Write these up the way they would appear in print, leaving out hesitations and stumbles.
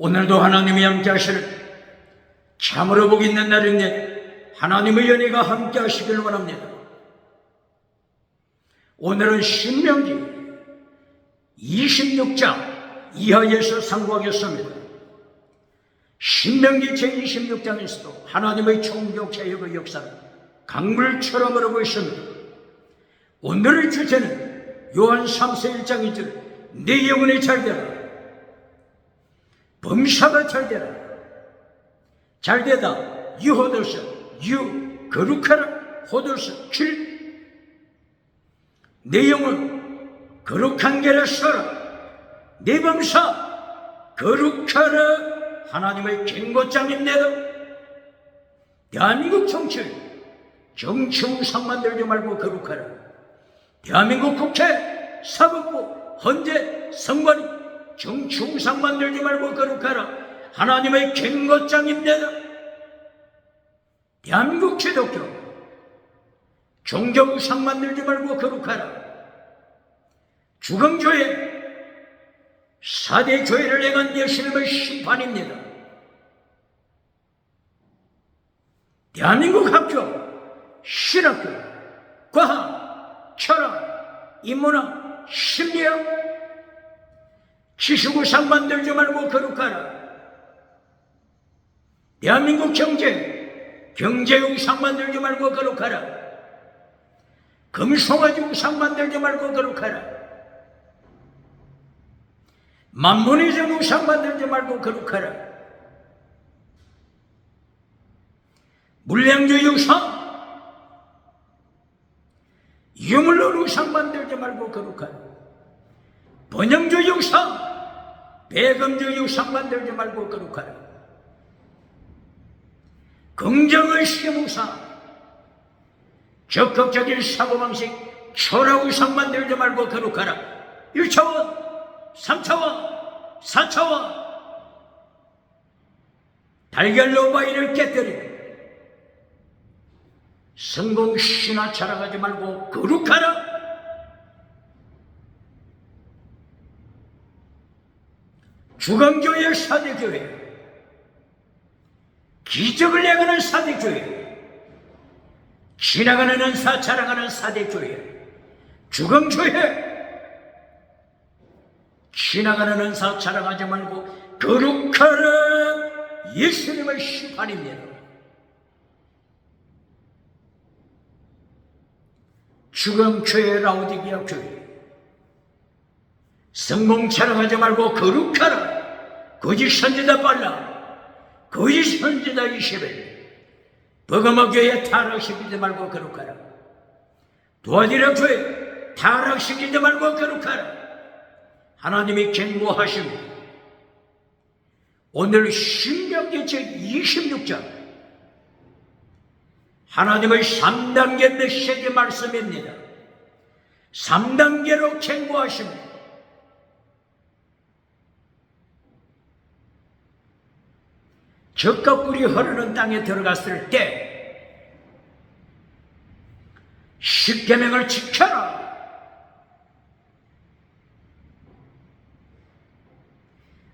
오늘도 하나님이 함께 하시는 참으로 복 있는 날인데 하나님의 연혜가 함께 하시길 원합니다. 오늘은 신명기 26장 이하에서 상고하겠습니다. 신명기 제26장에서도 하나님의 총독개혁의 역사는 강물처럼 흐르고 있습니다. 오늘의 주제는 요한 3서 1장 1절 내 영혼이 잘되라, 범사가 잘되라, 잘되다 유호도서 유 거룩하라 호도서 7 내 영혼 거룩한 길을 서라, 내 범사 거룩하라 하나님의 경고장입니다. 대한민국 정치 우상 만들지 말고 거룩하라. 대한민국 국회 사법부 헌재 선관위 정치 우상 만들지 말고 거룩하라 하나님의 경고장입니다. 대한민국 기독교 종교 우상 만들지 말고 거룩하라. 주검교회 4대 교회를 행한 예수님의 심판입니다. 대한민국 학교, 신학교, 과학, 철학, 인문학, 심리학 지식우상 만들지 말고 거룩하라. 대한민국 경제 우상 만들지 말고 거룩하라. 금송아지 우상 만들지 말고 거룩하라. 만문이전 우상 만들지 말고 거룩하라. 물량주의 우상, 유물론 우상 만들지 말고 거룩하라. 번영주의 우상, 배금주의 우상 만들지 말고 거룩하라. 긍정의식 우상, 적극적인 사고방식, 철학 우상 만들지 말고 거룩하라. 1차원 3차원, 4차원 달걀로 바위를 깨뜨리고 성공신화 자랑하지 말고 거룩하라. 주검교회 4대교회 기적을 행하는 4대교회 지나가는 은사 자랑하는 4대교회 주검교회 지나가는 은사 자랑하지 말고 거룩하라 예수님의 심판입니다. 주검교회 라오디게아 교회 성공 자랑하지 말고 거룩하라. 거짓 선지자 빨라, 거짓 선지자 20일 버가모 교회 타락시키지 말고 거룩하라. 도아디라 교회 타락시키지 말고 거룩하라. 하나님이 경고하십니다. 오늘 신명기 제26장 하나님의 3단계 메시지 말씀입니다. 3단계로 경고하십니다. 젖과 꿀이 흐르는 땅에 들어갔을 때 십계명을 지켜라.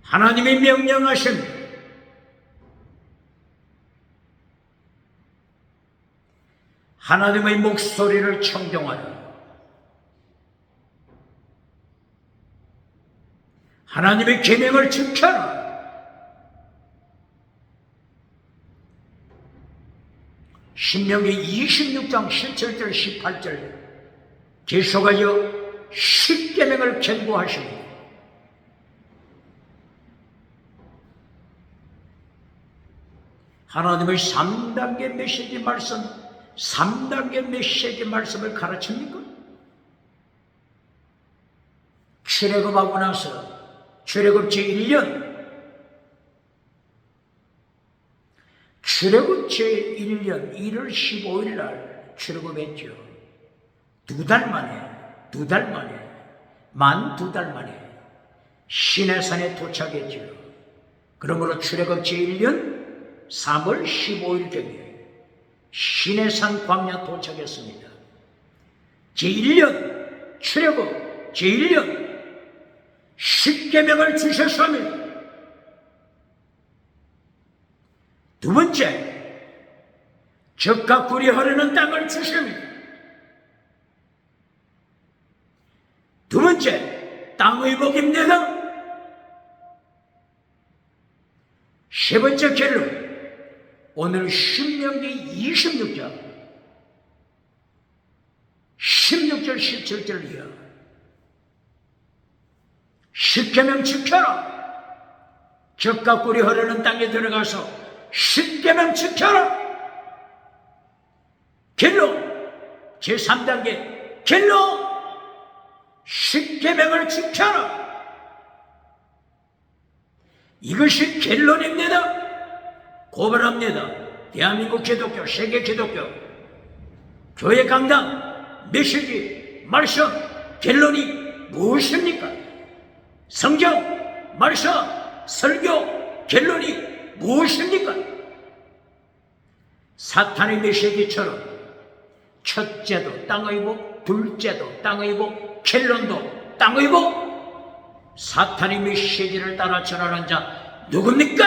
하나님이 명령하십니다. 하나님의 목소리를 청정하라. 하나님의 계명을 지켜라. 신명기 26장 17절 18절 계속하여 십계명을 경고하십니다. 하나님의 3단계 메시지 말씀, 3단계 메시지 말씀을 가르칩니까? 출애굽하고 나서 출애굽 제1년 출애굽 제1년 1월 15일 날 출애굽했죠. 두 달 만에 만 2달 만에 시내산에 도착했죠. 그러므로 출애굽 제1년 3월 15일경에 시내산 광야 도착했습니다. 제1년 출애굽 제1년 십계명을 주셨으니 두 번째, 적과 꿀이 흐르는 땅을 주십니다. 두 번째, 땅의 복입니다. 세 번째 결론, 오늘 신명기 26장 16절 17절 이하 십계명 지켜라. 적과 꿀이 흐르는 땅에 들어가서 십계명 지켜라. 결론, 제3단계 결론, 십계명을 지켜라. 이것이 결론입니다. 고발합니다. 대한민국 기독교, 세계 기독교 교회 강단, 메시지, 말씀, 결론이 무엇입니까? 성경, 말씀, 설교, 결론이 무엇입니까? 사탄의 메시지처럼 첫째도 땅의 복, 둘째도 땅의 복, 결론도 땅의 복. 사탄의 메시지를 따라 전하는 자 누굽니까?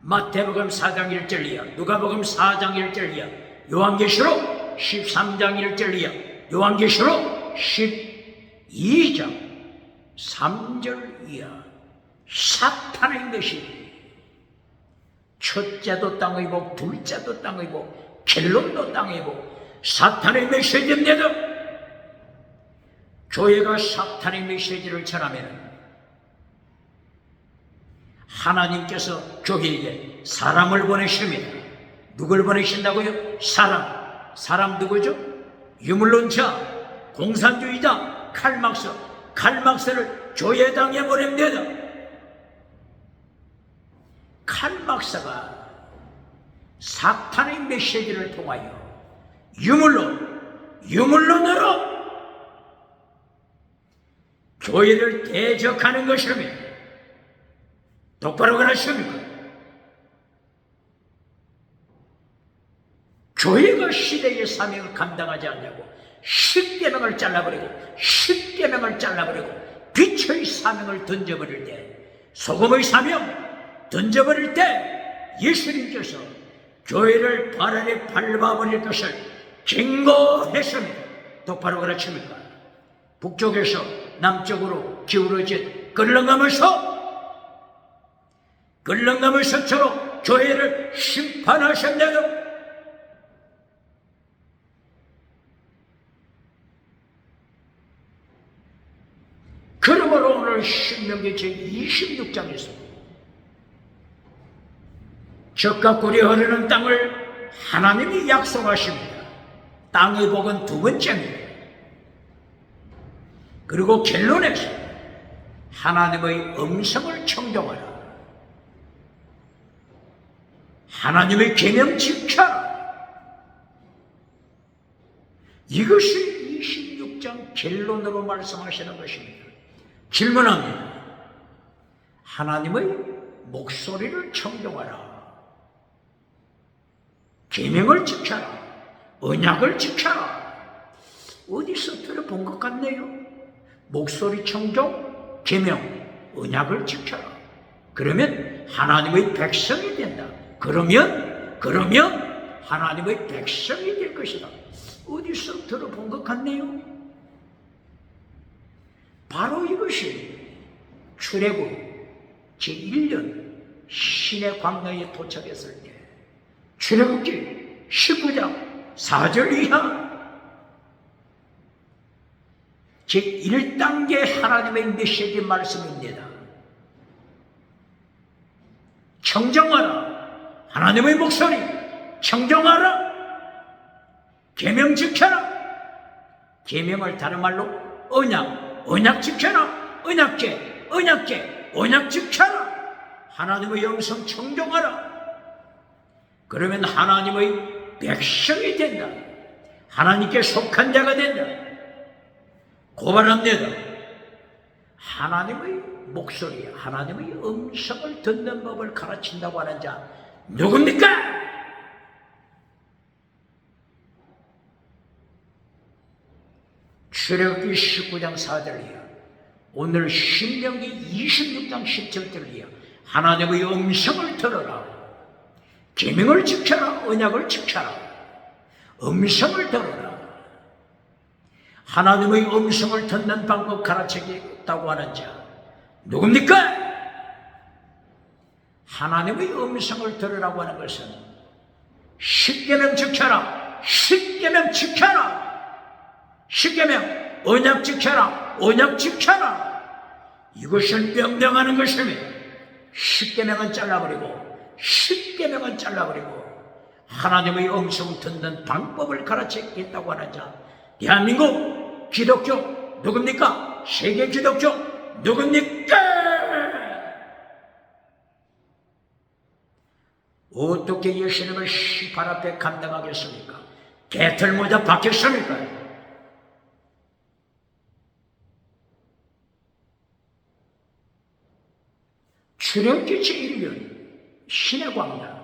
마태복음 4장 1절 이하, 누가복음 4장 1절 이하, 요한계시록 13장 1절 이하, 요한계시록 12장 3절 이하. 사탄의 메시지. 첫째도 땅의 복, 둘째도 땅의 복, 결론도 땅의 복. 사탄의 메시지입니다. 교회가 사탄의 메시지를 전하면 하나님께서 교회에 사람을 보내십니다. 누굴 보내신다고요? 사람 누구죠? 유물론자, 공산주의자, 칼막스를 교회당에 보냅니다. 칼막스가 사탄의 메시지를 통하여 유물론으로 교회를 대적하는 것입니다. 똑바로 그러십니까? 교회가 시대의 사명을 감당하지 않냐고 십계명을 잘라버리고 빛의 사명을 던져버릴 때, 소금의 사명 던져버릴 때 예수님께서 교회를 발 아래 밟아버릴 것을 경고했습니다. 똑바로 그러십니까? 북쪽에서 남쪽으로 기울어진 끌렁가물석처럼 교회를 심판하셨네요. 그러므로 오늘 신명기 제26장에서 적과 꿀이 흐르는 땅을 하나님이 약속하십니다. 땅의 복은 두 번째입니다. 그리고 결론에서 하나님의 음성을 청종하라. 하나님의 계명 지켜라. 이것이 26장 결론으로 말씀하시는 것입니다. 질문합니다. 하나님의 목소리를 청종하라. 계명을 지켜라. 언약을 지켜라. 어디서 들어본 것 같네요. 목소리 청종, 계명, 언약을 지켜라. 그러면 하나님의 백성이 된다. 그러면 하나님의 백성이 될 것이다. 어디서 들어본 것 같네요. 바로 이것이 출애굽 제1년 시내 광야에 도착했을 때 출애굽기 19장 4절 이하 제1단계 하나님의 메시지 말씀입니다. 청정하라. 하나님의 목소리 청정하라. 계명 지켜라. 계명을 다른 말로 언약 지켜라. 언약 지켜라. 하나님의 영성 청정하라. 그러면 하나님의 백성이 된다. 하나님께 속한 자가 된다. 고발합니다. 하나님의 목소리, 하나님의 음성을 듣는 법을 가르친다고 하는 자 누굽니까? 출애굽기 19장 4절 이하, 오늘 신명기 26장 17절 이하, 하나님의 음성을 들어라. 계명을 지켜라. 언약을 지켜라. 음성을 들어라. 하나님의 음성을 듣는 방법 가르치겠다고 하는 자 누굽니까? 하나님의 음성을 들으라고 하는 것은 십계명 지켜라. 십계명 지켜라. 십계명 언약 지켜라. 언약 지켜라. 이것을 명령하는 것이며 십계명은 잘라버리고 십계명은 잘라버리고 하나님의 음성 듣는 방법을 가르치겠다고 하는 자 대한민국 기독교 누굽니까? 세계 기독교 누굽니까? 어떻게 예수님을 시발 앞에 감당하겠습니까? 개털 모자 박혔습니까? 출애굽기 제1년 신의 광야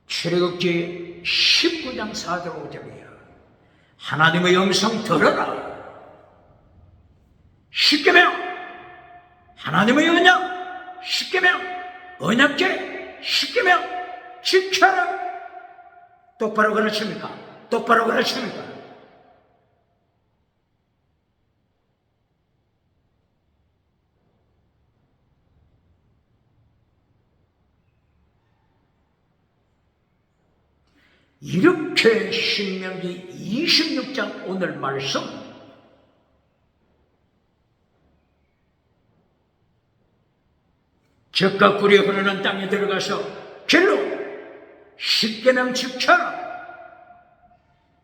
출애굽기 19장 4절 5절이야. 하나님의 음성 들어라. 십계명 하나님의 언약 십계명 언약계 십계명 지켜라. 똑바로 가르칩니까? 똑바로 가르칩니까? 이렇게 신명기 26장 오늘 말씀 젖과 꿀이 흐르는 땅에 들어가서 길로 십계명 지켜라.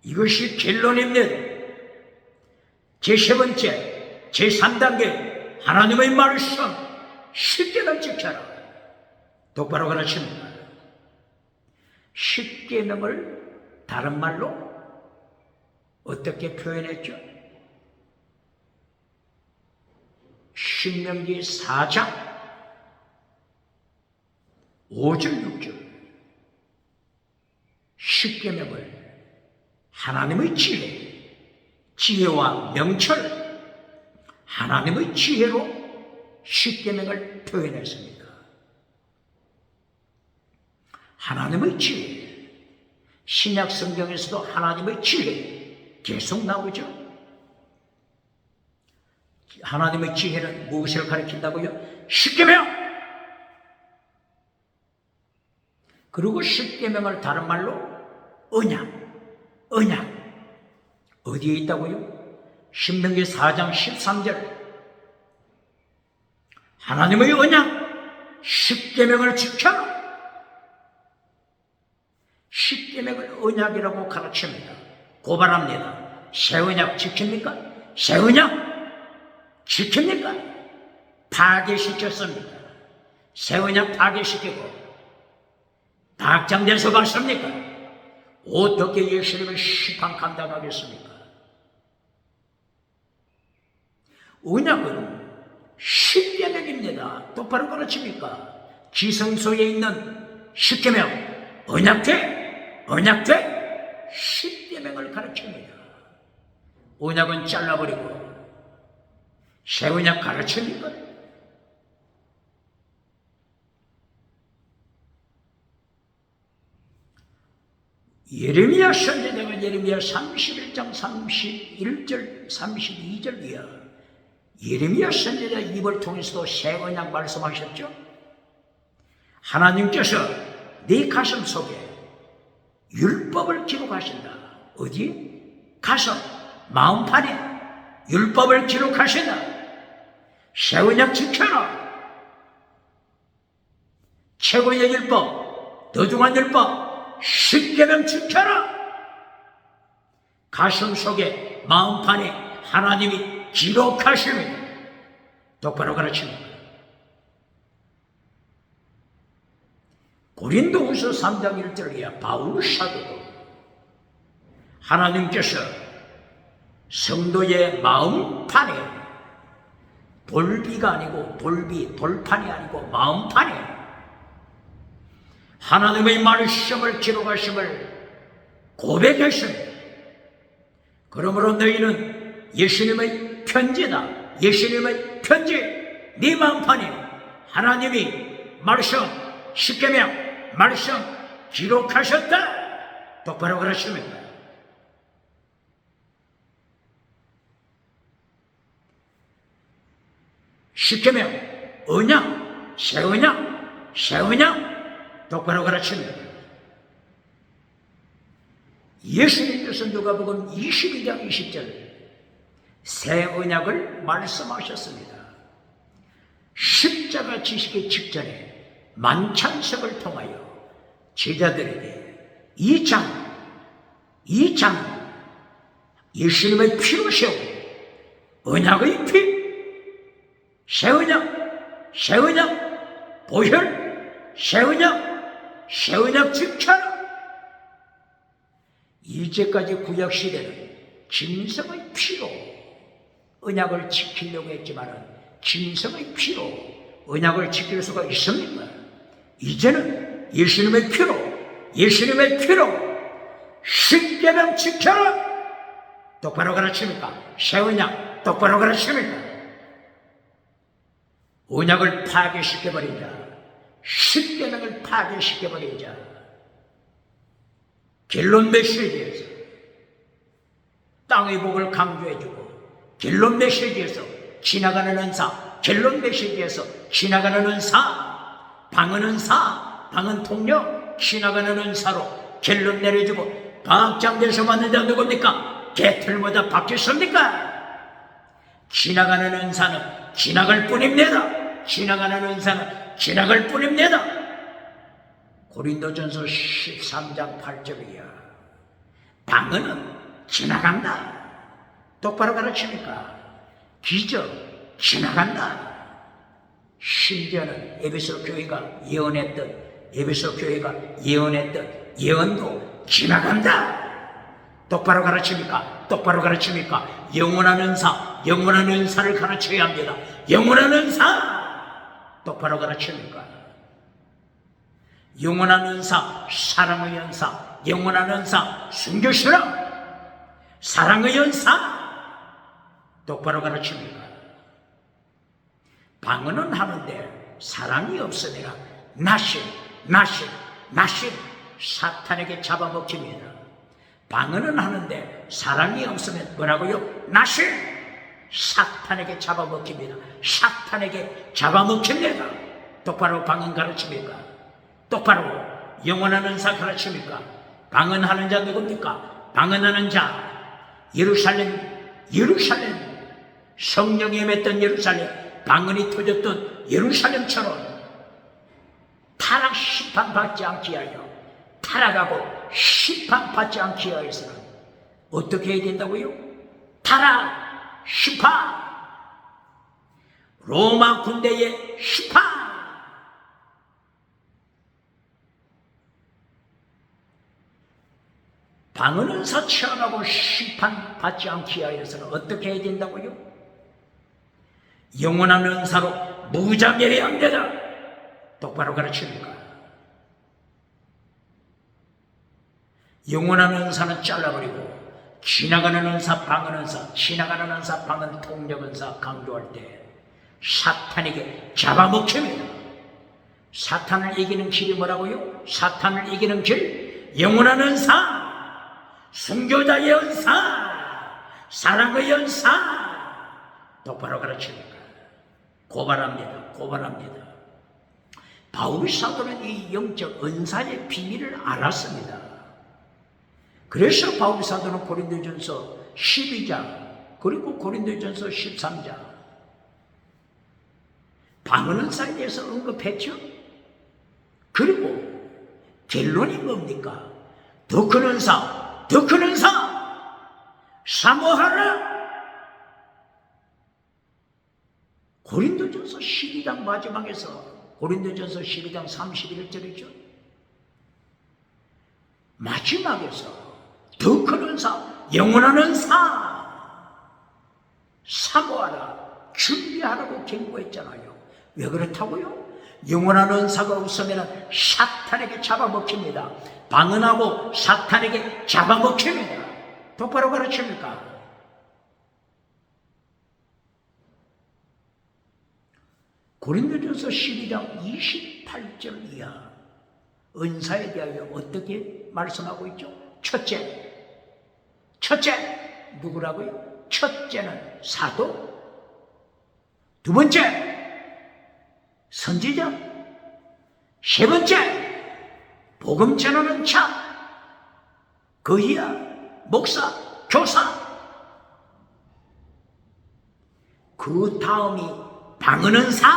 이것이 결론입니다. 제3번째 제3단계 하나님의 말씀 십계명 지켜라. 똑바로 가르칩니다. 십계명을 다른 말로 어떻게 표현했죠? 신명기 4장 5절 6절 십계명을 하나님의 지혜와 명철 하나님의 지혜로 십계명을 표현했습니다. 하나님의 지혜 신약 성경에서도 하나님의 지혜 계속 나오죠. 하나님의 지혜는 무엇을 가리킨다고요? 십계명. 그리고 십계명을 다른 말로 언약 어디에 있다고요? 신명기 4장 13절 하나님의 언약 십계명을 지켜라. 십계명을 언약이라고 가르칩니다. 고발합니다. 새 언약 지킵니까? 새 언약 지킵니까? 파괴시켰습니다. 새 언약 파괴시키고 낙장돼서 갔습니까? 어떻게 예수님을 심판 감당하겠습니까? 언약은 십계명입니다. 똑바로 가르칩니까? 지성소에 있는 십계명 언약돼 십계명을 가르칩니다. 언약은 잘라버리고 새 언약 가르칩니까? 예레미야 선지자가 예레미야 31장 31절 32절이야. 예레미야 선지자 입을 통해서도 새 언약 말씀하셨죠. 하나님께서 네 가슴 속에 율법을 기록하신다. 어디? 가슴 마음판에 율법을 기록하신다. 새 언약 지켜라. 최고의 율법 더중한 율법 십계명 지켜라. 가슴 속에 마음판에 하나님이 기록하십니다. 똑바로 가르칩니다. 고린도후서 3장 1절이야. 바울 사도도 하나님께서 성도의 마음판에 돌비가 아니고 돌판이 아니고 마음판에 하나님의 말씀을 기록하심을 고백했습니다. 그러므로 너희는 예수님의 편지다. 예수님의 편지 네 마음판에 하나님이 말씀, 십계명, 말씀 기록하셨다. 똑바로 그러십니까? 십계명, 언약, 새 언약, 새 언약 똑바로 가르칩니다. 예수님께서 누가복음 22장 20절 새 언약을 말씀하셨습니다. 십자가 지시기 직전에 만찬석을 통하여 제자들에게 이 장 예수님의 피로 세운 언약의 피, 새 언약, 새 언약, 보혈, 새 언약 지켜라. 이제까지 구약시대는 짐승의 피로 언약을 지키려고 했지만 짐승의 피로 언약을 지킬 수가 있습니까? 이제는 예수님의 피로 십계명 지켜라. 똑바로 가르칩니까? 새 언약 똑바로 가르칩니까? 언약을 파괴시켜버린 자, 십계명을 파괴시켜버린 자, 결론 메시지에서 땅의 복을 강조해주고 결론 메시지에서 지나가는 은사, 결론 메시지에서 지나가는 은사, 방언 은사, 방언 통역, 지나가는 은사로 결론 내려주고 박장대에서 만든 자 누굽니까? 개털보다 바뀌었습니까? 지나가는 은사는 지나갈 뿐입니다. 지나가는 은사는 지나갈 뿐입니다. 고린도전서 13장 8절이야. 방언은 지나간다. 똑바로 가르칩니까? 기적 지나간다. 심지어는 에베소 교회가 예언했던 예언도 지나간다. 똑바로 가르칩니까? 똑바로 가르칩니까? 영원한 은사를 가르쳐야 합니다. 영원한 은사 똑바로 가르칩니까? 영원한 은사, 사랑의 은사, 영원한 은사, 순교신앙, 사랑의 은사 똑바로 가르칩니까? 방언은 하는데 사랑이 없으니라 나실 사탄에게 잡아먹힙니다. 방언은 하는데 사랑이 없으면 뭐라고요? 나실 사탄에게 잡아먹힙니다. 사탄에게 잡아먹힙니다. 똑바로 방언 가르칩니까? 똑바로 영원한 은사 가르칩니까? 방언하는 자 누굽니까? 방언하는 자 예루살렘 성령이 임했던 예루살렘, 방언이 터졌던 예루살렘처럼 타락 심판받지 않기 위하여 타락하고 심판받지 않기 위해서는 어떻게 해야 된다고요? 타락, 심판, 로마 군대의 심판. 방언은 사치하고 심판받지 않기 위해서는 어떻게 해야 된다고요? 영원한 은사로 무장해야 합니다. 똑바로 가르칩니까? 영원한 은사는 잘라버리고 지나가는 은사, 방언 은사, 지나가는 은사, 방언 통역 은사 강조할 때 사탄에게 잡아먹힙니다. 사탄을 이기는 길이 뭐라고요? 사탄을 이기는 길, 영원한 은사, 순교자의 은사, 사랑의 은사 똑바로 가르칩니까? 고발합니다. 바울 사도는 이 영적 은사의 비밀을 알았습니다. 그래서 바울 사도는 고린도전서 12장 그리고 고린도전서 13장 방언 은사에 대해서 언급했죠. 그리고 결론이 뭡니까? 더 큰 은사 사모하라. 고린도전서 12장 마지막에서 고린도전서 12장 31절이죠. 마지막에서 더 큰 은사, 영원한 은사 사모하라, 준비하라고 경고했잖아요. 왜 그렇다고요? 영원한 은사가 없으면 사탄에게 잡아먹힙니다. 방언하고 사탄에게 잡아먹힙니다. 똑바로 가르칩니까? 고린도전서 12장 28절 이하 은사에 대하여 어떻게 말씀하고 있죠? 첫째 누구라고요? 첫째는 사도, 두 번째 선지자, 세 번째 복음 전하는 자, 그 이하 목사, 교사, 그 다음이 방언은사,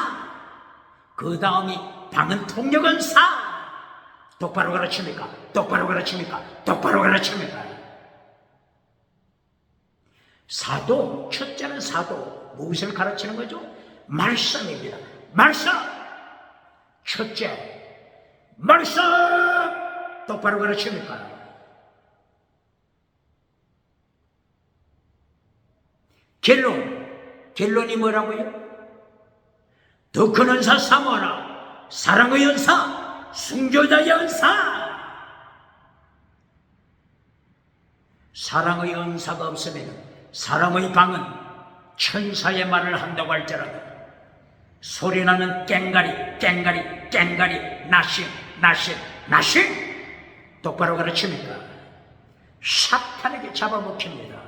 그 다음이 방언 통역은사. 똑바로 가르칩니까? 똑바로 가르칩니까? 똑바로 가르칩니까? 사도, 첫째는 사도, 무엇을 가르치는 거죠? 말씀입니다. 말씀! 첫째, 말씀! 똑바로 가르칩니까? 결론이 뭐라고요? 더 큰 은사 삼아라. 사랑의 은사, 순교자의 은사. 사랑의 은사가 없으면 사람의 방은 천사의 말을 한다고 할지라도 소리나는 깽가리 나신 똑바로 가르칩니까? 사탄에게 잡아먹힙니다.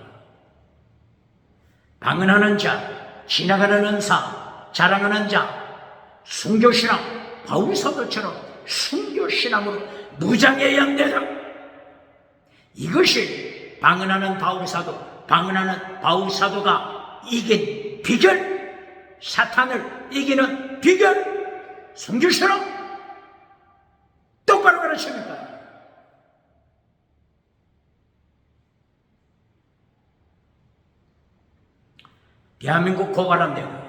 방언하는 자, 지나가는 은사, 자랑하는 자, 순교신앙, 바울사도처럼 순교신앙으로 무장해야 합니다. 이것이 방언하는 바울사도가 이긴 비결, 사탄을 이기는 비결, 순교신앙 똑바로 가르칩니까? 대한민국 고관한데요.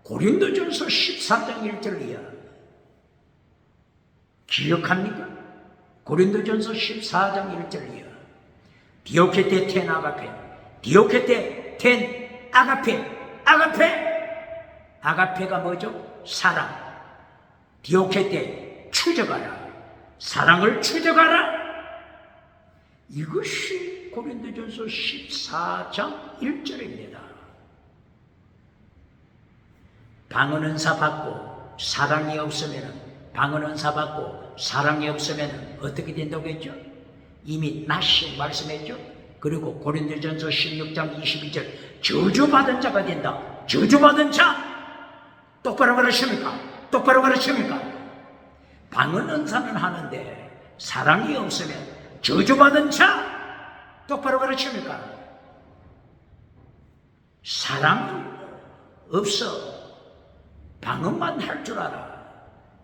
고린도전서 14장 1절 이하 기억합니까? 고린도전서 14장 1절 이하 디오케테 텐 아가페, 디오케테 텐 아가페, 아가페가 뭐죠? 사랑. 디오케테 추적하라, 사랑을 추적하라. 이것이 고린도전서 14장 1절입니다. 방언은사 받고 사랑이 없으면, 방언은사 받고 사랑이 없으면 어떻게 된다고 했죠? 이미 나신 말씀했죠? 그리고 고린도전서 16장 22절 저주받은 자가 된다. 저주받은 자 똑바로 가르칩니까? 똑바로 가르칩니까? 방언은사는 하는데 사랑이 없으면 저주받은 자 똑바로 가르칩니까? 사랑은 없어. 방언만 할 줄 알아.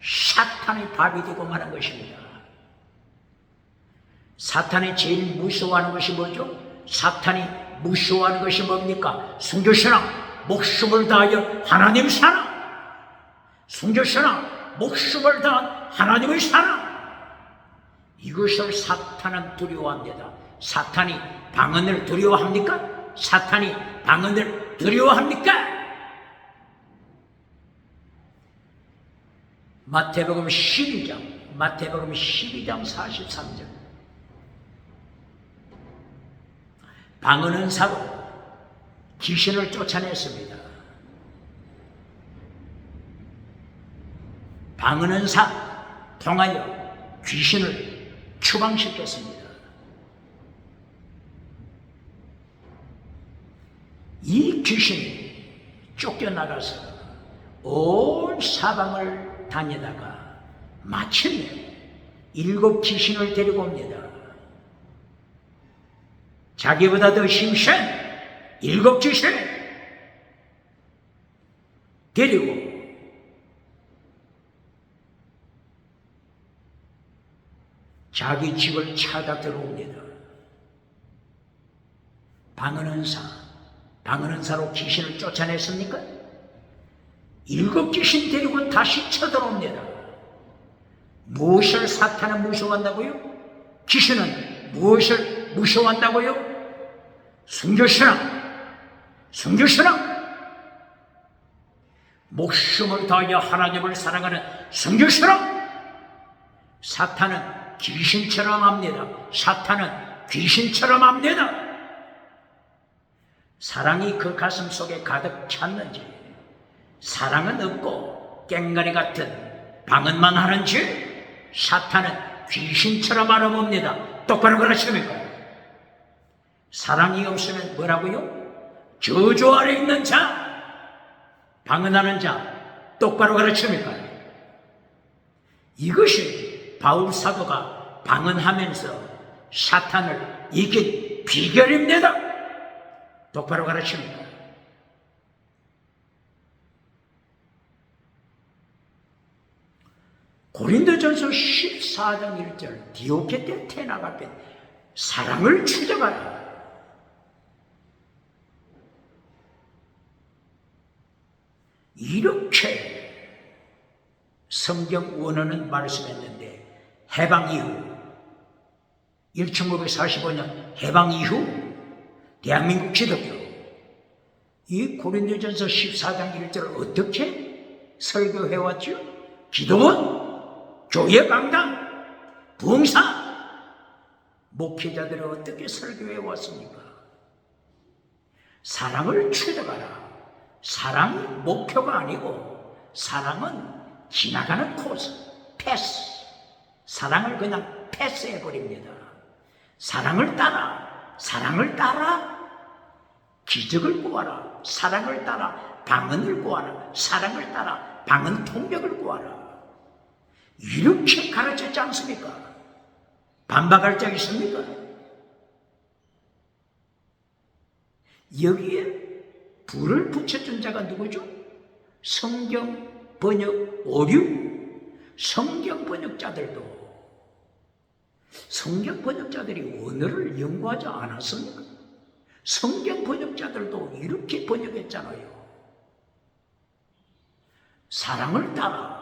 사탄의 밥이 되고 마는 것입니다. 사탄이 제일 무서워하는 것이 뭐죠? 사탄이 무서워하는 것이 뭡니까? 순교신앙, 목숨을 다하여 하나님 사랑. 순교신앙, 목숨을 다한 하나님의 사랑. 이것을 사탄은 두려워합니다. 사탄이 방언을 두려워합니까? 사탄이 방언을 두려워합니까? 마태복음 12장 43절. 방언은사로 귀신을 쫓아냈습니다. 방언은사 통하여 귀신을 추방시켰습니다. 이 귀신이 쫓겨나가서 온 사방을 다니다가 마침내 7 귀신을 데리고 옵니다. 자기보다 더 힘센 7 귀신 데리고 자기 집을 찾아 들어옵니다. 방언은사로 귀신을 쫓아냈습니까? 7 귀신 데리고 다시 쳐들어옵니다. 무엇을 사탄은 무서워한다고요? 귀신은 무엇을 무서워한다고요? 순교신앙, 목숨을 다하여 하나님을 사랑하는 순교신앙. 사탄은 귀신처럼 합니다. 사랑이 그 가슴 속에 가득 찼는지 사랑은 없고 깽가리 같은 방언만 하는지 사탄은 귀신처럼 알아봅니다. 똑바로 가르칩니까? 사랑이 없으면 뭐라고요? 저주 아래 있는 자, 방언하는 자, 똑바로 가르칩니까? 이것이 바울 사도가 방언하면서 사탄을 이긴 비결입니다. 똑바로 가르칩니까? 고린도전서 14장 1절 디오케테 테나가펜 사랑을 추적하라. 이렇게 성경 원어는 말씀했는데 해방 이후 1945년 해방 이후 대한민국 기독교 이 고린도전서 14장 1절을 어떻게 설교해왔죠? 기도원, 교회 강당, 부흥사, 목회자들을 어떻게 설교해왔습니까? 사랑을 추적하라. 사랑이 목표가 아니고 사랑은 지나가는 코스, 패스. 사랑을 그냥 패스해버립니다. 사랑을 따라 기적을 구하라. 사랑을 따라 방언을 구하라. 사랑을 따라 방언 통역을 구하라. 이렇게 가르쳤지 않습니까? 반박할 자 있습니까? 여기에 불을 붙여준 자가 누구죠? 성경 번역 오류, 성경 번역자들도 성경 번역자들이 언어를 연구하지 않았습니까? 성경 번역자들도 이렇게 번역했잖아요. 사랑을 따라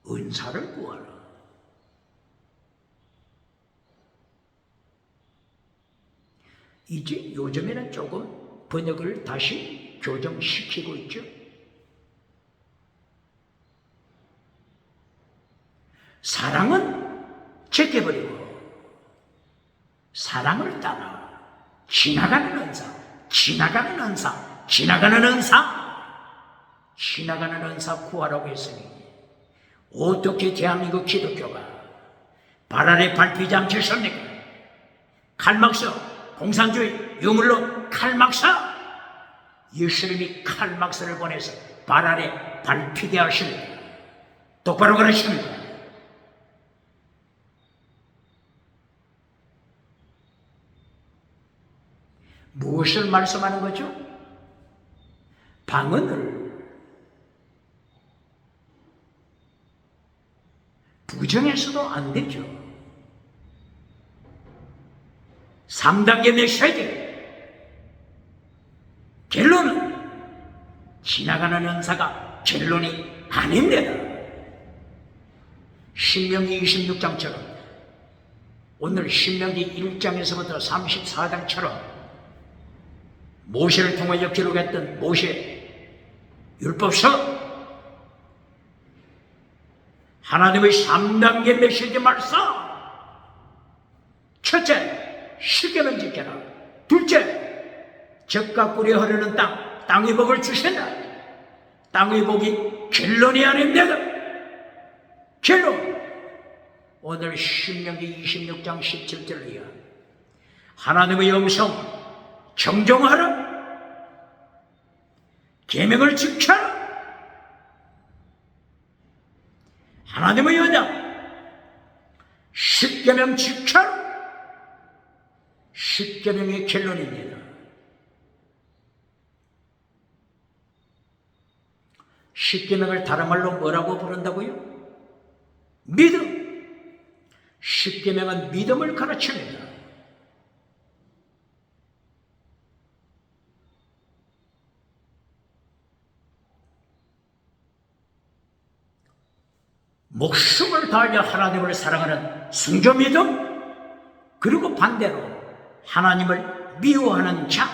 은사를 구하라. 이제 요즘에는 조금 번역을 다시 교정시키고 있죠. 사랑은 제껴버리고 사랑을 따라 지나가는 은사, 지나가는 은사, 지나가는 은사, 지나가는 은사 구하라고 했으니 어떻게 대한민국 기독교가 발 아래 밟히지 않겠습니까? 칼막서, 공산주의, 유물로 칼막서, 예수님이 칼막서를 보내서 발 아래 밟히게 하십니다. 똑바로 그러십니다. 무엇을 말씀하는 거죠? 방언을 부정해서도 안 되죠. 3단계 메시지. 결론은 지나가는 은사가 결론이 아닙니다. 신명기 26장처럼 오늘 신명기 1장에서부터 34장처럼 모세를 통하여 기록했던 모세 율법서 하나님의 3단계 메시지 말씀. 첫째, 십계명 지켜라. 둘째, 젖과 꿀이 흐르는 땅의 복을 주신다. 땅의 복이 결론이 아닙니다. 결론. 오늘 신명기 26장 17절을 이어 하나님의 음성 정정하라. 계명을 지켜라. 하나님의 언약 십계명 지켜라. 십계명의 결론입니다. 십계명을 다른 말로 뭐라고 부른다고요? 믿음. 십계명은 믿음을 가르칩니다. 목숨을 다하여 하나님을 사랑하는 순교 믿음, 그리고 반대로 하나님을 미워하는 자,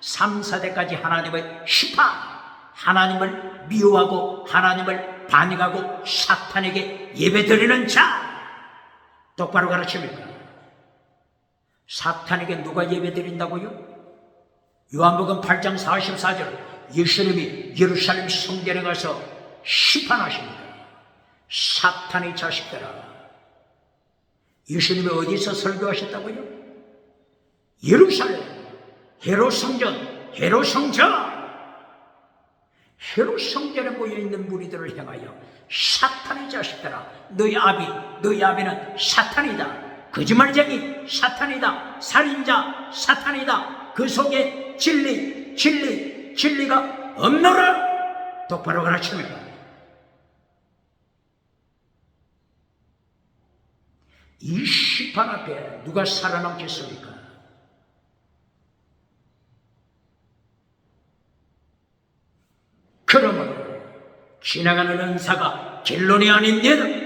3, 4대까지 하나님을 시파, 하나님을 미워하고 하나님을 반역하고 사탄에게 예배드리는 자, 똑바로 가르칩니까? 사탄에게 누가 예배드린다고요? 요한복음 8장 44절 예수님이 예루살렘 성전에 가서 심판하십니다. 사탄의 자식들아, 예수님이 어디서 설교하셨다고요? 예루살렘, 헤롯 성전, 헤롯 성전. 헤롯 성전에 모여있는 무리들을 향하여 사탄의 자식들아, 너희 아비는 사탄이다. 거짓말쟁이 사탄이다. 살인자 사탄이다. 그 속에 진리가 없노라. 똑바로 가르칩니다. 이 심판 앞에 누가 살아남겠습니까? 그러므로 지나가는 은사가 결론이 아닌데도,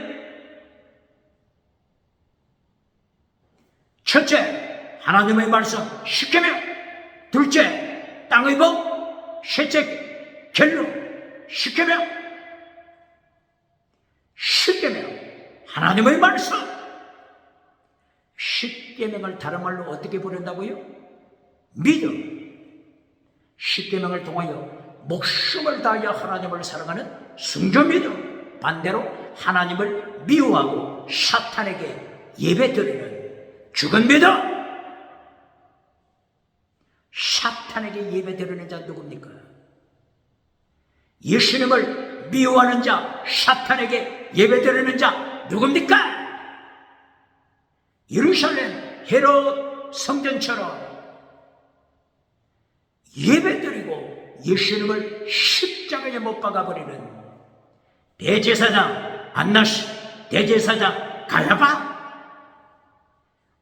첫째, 하나님의 말씀 십계명, 둘째, 땅의 복, 셋째, 결론 십계명. 하나님의 말씀. 십계명을 다른 말로 어떻게 부른다고요? 믿음. 십계명을 통하여 목숨을 다하여 하나님을 사랑하는 순교 믿음. 반대로 하나님을 미워하고 사탄에게 예배드리는 죽은 믿음. 사탄에게 예배드리는 자 누굽니까? 예수님을 미워하는 자, 사탄에게 예배드리는 자 누굽니까? 예루살렘 헤롯 성전처럼 예배드리고 예수님을 십자가에 못 박아버리는 대제사장 안나시, 대제사장 가야바,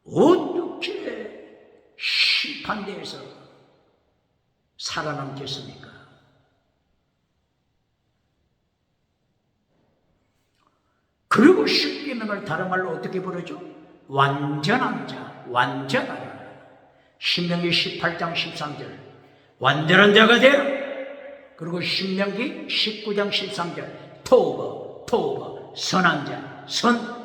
어떻게 심판대에서 살아남겠습니까? 그리고 십계명을 다른 말로 어떻게 부르죠? 완전한 자, 완전하라. 신명기 18장 13절 완전한 자가 되라. 그리고 신명기 19장 13절 토브, 선한 자, 선,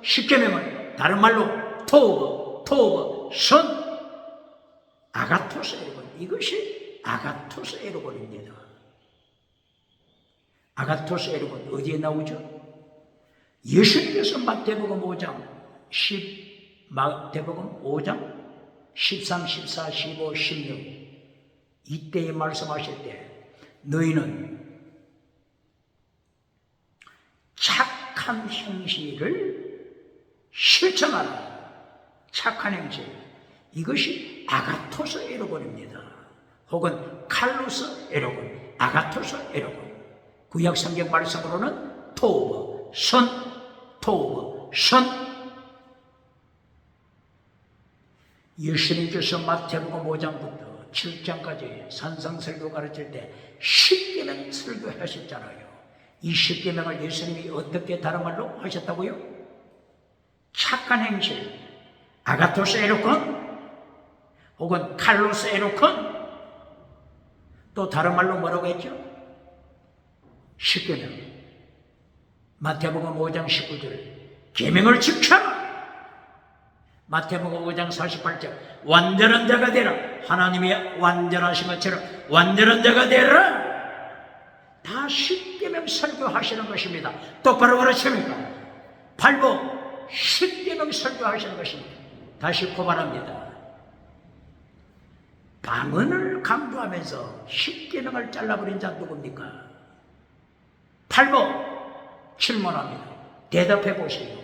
십계명은 다른 말로 토브, 선, 아가토스 에르곤. 이것이 아가토스 에르곤입니다. 아가토스 에르곤 어디에 나오죠? 예수님께서 마태복음 5장 13, 14, 15, 16 이때에 말씀하실 때 너희는 착한 행실을 실천하라. 착한 행실, 이것이 아가토스 에르곤입니다. 혹은 칼로스 에르곤, 아가토스 에르곤. 구약 성경 말씀으로는 토브, 선. 예수님께서 마태복음 5장부터 7장까지 산상설교 가르칠 때 십계명 설교하셨잖아요. 이 십계명을 예수님이 어떻게 다른 말로 하셨다고요? 착한 행실, 아가토스 에르콘, 혹은 칼로스 에르콘, 또 다른 말로 뭐라고 했죠? 십계명. 마태복음 5장 19절 계명을 지켜라. 마태복음 5장 48절 완전한 자가 되라. 하나님이 완전하신 것처럼 완전한 자가 되라. 다 십계명 설교하시는 것입니다. 똑바로 그렇습니까? 발복 십계명 설교하시는 것입니다. 다시 고발합니다. 방언을 강조하면서 십계명을 잘라버린 자 누굽니까? 발복 질문합니다. 대답해 보세요.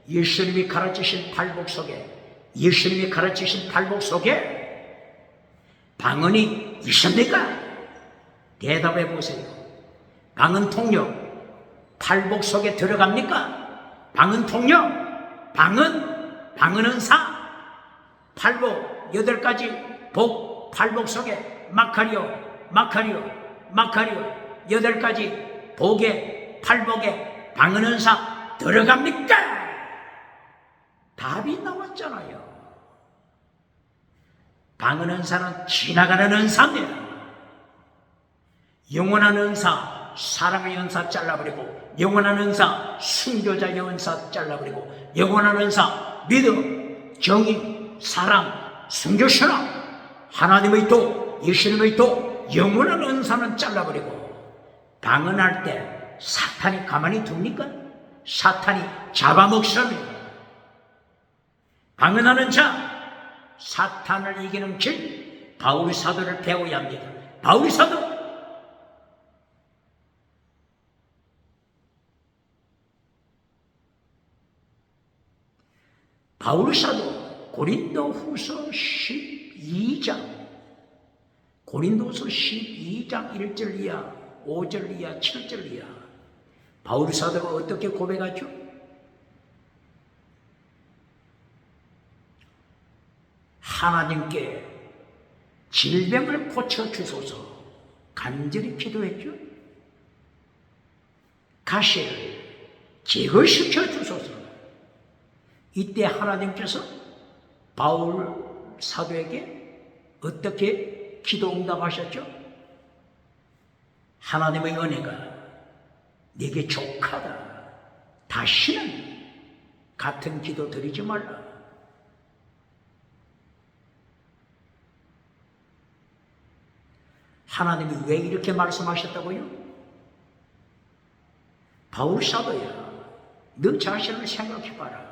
예수님이 가르치신 발복 속에 방언이 있습니까? 대답해 보세요. 방언 통역 발복 속에 들어갑니까? 방언 통역, 방언은 사, 발복 8가지 복, 발복 속에 마카리오 8가지 복에 발복에 방언은사 들어갑니까? 답이 나왔잖아요. 방언은사는 지나가는 은사입니다. 영원한 은사, 사랑의 은사 잘라버리고, 영원한 은사, 순교자의 은사 잘라버리고, 영원한 은사, 믿음, 정의, 사랑, 순교신앙, 하나님의 도, 예수님의 도, 영원한 은사는 잘라버리고 방언할 때 사탄이 가만히 둡니까? 사탄이 잡아먹습니다. 방언하는 자, 사탄을 이기는 길, 바울 사도를 배워야 합니다. 바울 사도, 바울 사도 고린도 후서 12장, 고린도서 12장 1절 이하, 5절 이하, 7절 이하, 바울 사도가 어떻게 고백하죠? 하나님께 질병을 고쳐주소서 간절히 기도했죠. 가시를 제거시켜 주소서. 이때 하나님께서 바울 사도에게 어떻게 기도 응답하셨죠? 하나님의 은혜가 네게 족하다. 다시는 같은 기도 드리지 말라. 하나님이 왜 이렇게 말씀하셨다고요? 바울 사도야, 너 자신을 생각해봐라.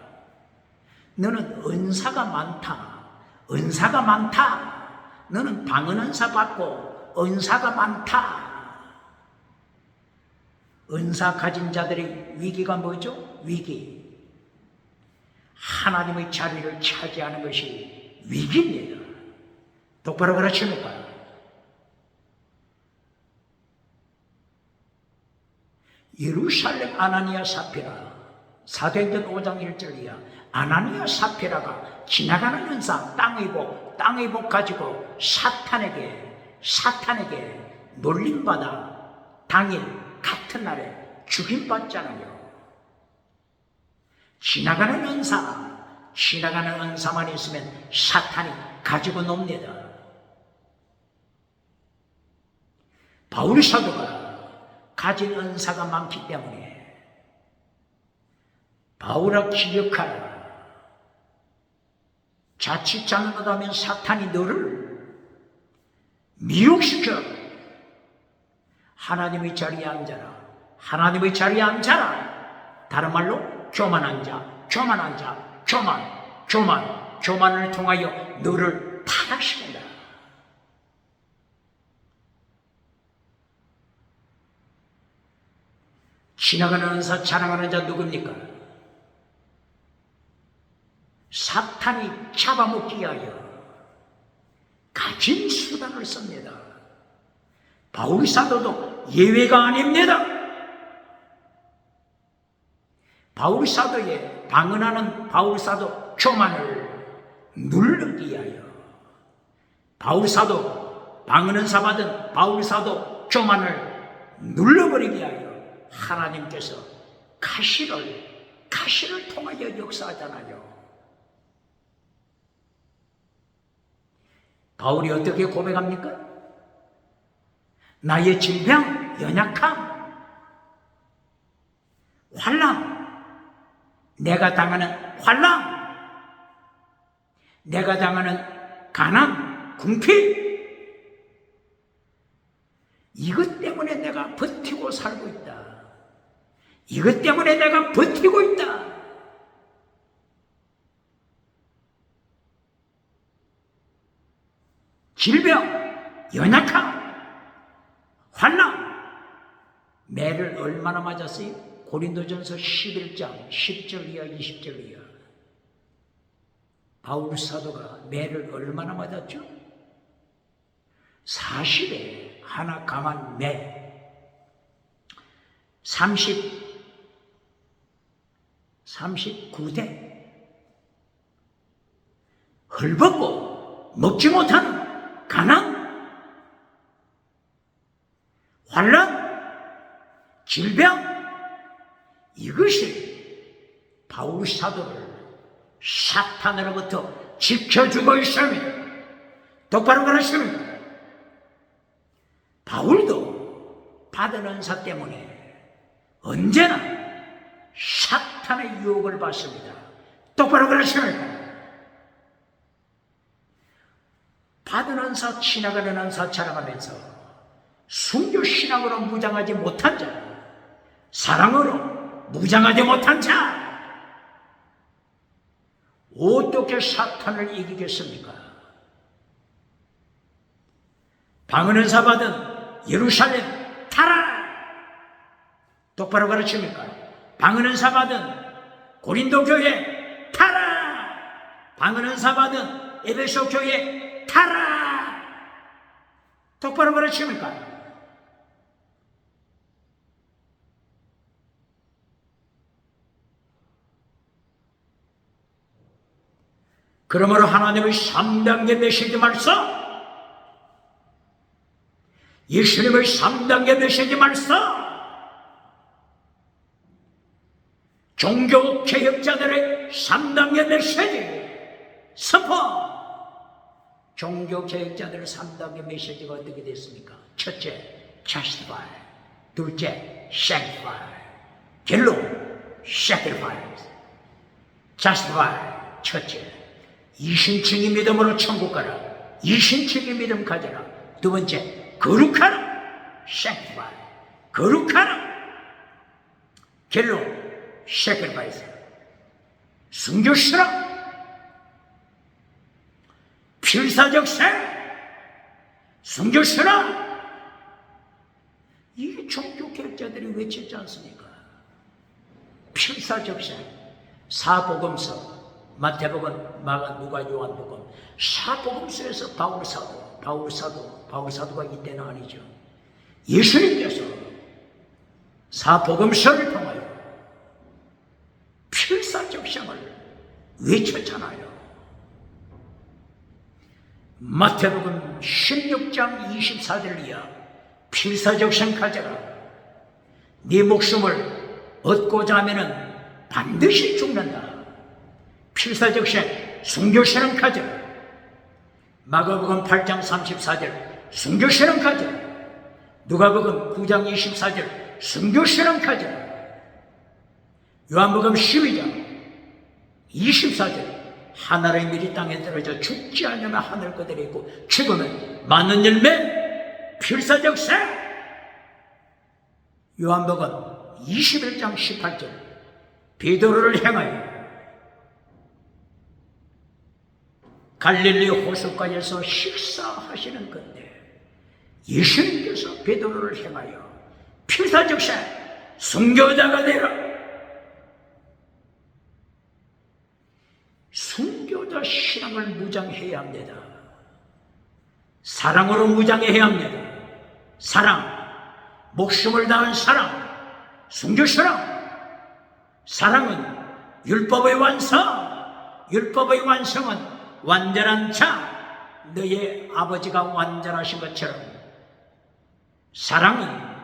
너는 은사가 많다. 은사가 많다. 너는 방언 은사 받고 은사가 많다. 은사 가진 자들의 위기가 뭐죠? 위기. 하나님의 자리를 차지하는 것이 위기입니다. 똑바로 그러십니까? 예루살렘 아나니아 사피라, 사도행전 5장 1절 이하, 아나니아 사피라가 지나가는 은사 땅의 복 가지고 사탄에게 놀림받아 당일 같은 날에 죽임받잖아요. 지나가는 은사만 있으면 사탄이 가지고 놉니다. 바울 사도가 가진 은사가 많기 때문에 바울아 기억하라. 자칫 잘못하면 사탄이 너를 미혹시켜. 하나님의 자리에 앉아라. 하나님의 자리에 앉아라. 다른 말로 교만한 자, 교만을 통하여 너를 타락시킨다. 지나가는 은사 자랑하는 자 누굽니까? 사탄이 잡아먹기 위하여 가진 수단을 씁니다. 바울 사도도 예외가 아닙니다. 바울 사도의 방언하는 바울 사도 교만을 누르기 위하여, 바울 사도 방언 은사 받은 바울 사도 교만을 눌러버리기 위하여 하나님께서 가시를 통하여 역사하잖아요. 바울이 어떻게 고백합니까? 나의 질병, 연약함, 환난, 내가 당하는 환난, 내가 당하는 가난, 궁핍, 이것 때문에 내가 버티고 살고 있다. 이것 때문에 내가 버티고 있다. 질병, 연약함, 환난, 매를 얼마나 맞았어요? 고린도전서 11장 10절 이하 20절 이하. 바울 사도가 매를 얼마나 맞았죠? 40에 하나 감한 매, 39대, 헐벗고 먹지 못하는 가난, 환난, 질병, 이것이 바울 사도를 사탄으로부터 지켜주고 있습니다. 똑바로 그러십니까? 바울도 받은 은사 때문에 언제나 사탄의 유혹을 받습니다. 똑바로 그러십니까? 받은 은사, 지나가는 은사 자랑하면서 순교신앙으로 무장하지 못한 자, 사랑으로 무장하지 못한 자, 어떻게 사탄을 이기겠습니까? 방언은사 받은 예루살렘 타라! 똑바로 가르칩니까? 방언은사 받은 고린도 교회 타라! 방언은사 받은 에베소 교회 타라! 똑바로 가르칩니까? 그러므로 하나님의 3단계 메시지 말씀, 예수님의 3단계 메시지 말씀, 종교개혁자들의 3단계 메시지 선포. 종교개혁자들의 3단계 메시지가 어떻게 됐습니까? 첫째, justify. 둘째, sanctify. 결론, sacrifice. justify. 첫째, 이신층의 믿음으로 천국 가라. 이신층의 믿음 가져라. 두 번째, 거룩하라. sanctify. 거룩하라. 결론, sacrifice. 순교시라. 필사적세. 순교시라. 이게 종교개혁자들이 외쳤지 않습니까? 필사적세. 사복음서, 마태복음, 마가, 누가, 요한복음, 사복음서에서 바울사도가 이때는 아니죠. 예수님께서 사복음서를 통하여 필사적성을 외쳤잖아요. 마태복음 16장 24절 이하 필사적성 가져라. 네 목숨을 얻고자 하면은 반드시 죽는다. 필사적성, 순교신앙 가져라. 마가복음 8장 34절 순교신앙 가져라. 누가복음 9장 24절 순교신앙 가져라. 요한복음 12장 24절 하늘의 밀이 땅에 떨어져 죽지 않으면 하늘 그대로 있고 죽으면 많은 열매 필사적세. 요한복음 21장 18절 베드로를 향하여 갈릴리 호숫가에서 식사하시는 건데 예수님께서 베드로를 향하여 필사적세 순교자가 되라. 순교자 신앙을 무장해야 합니다. 사랑으로 무장해야 합니다. 사랑, 목숨을 다한 사랑, 순교신앙. 사랑은 율법의 완성, 율법의 완성은 완전한 자, 너의 아버지가 완전하신 것처럼 사랑은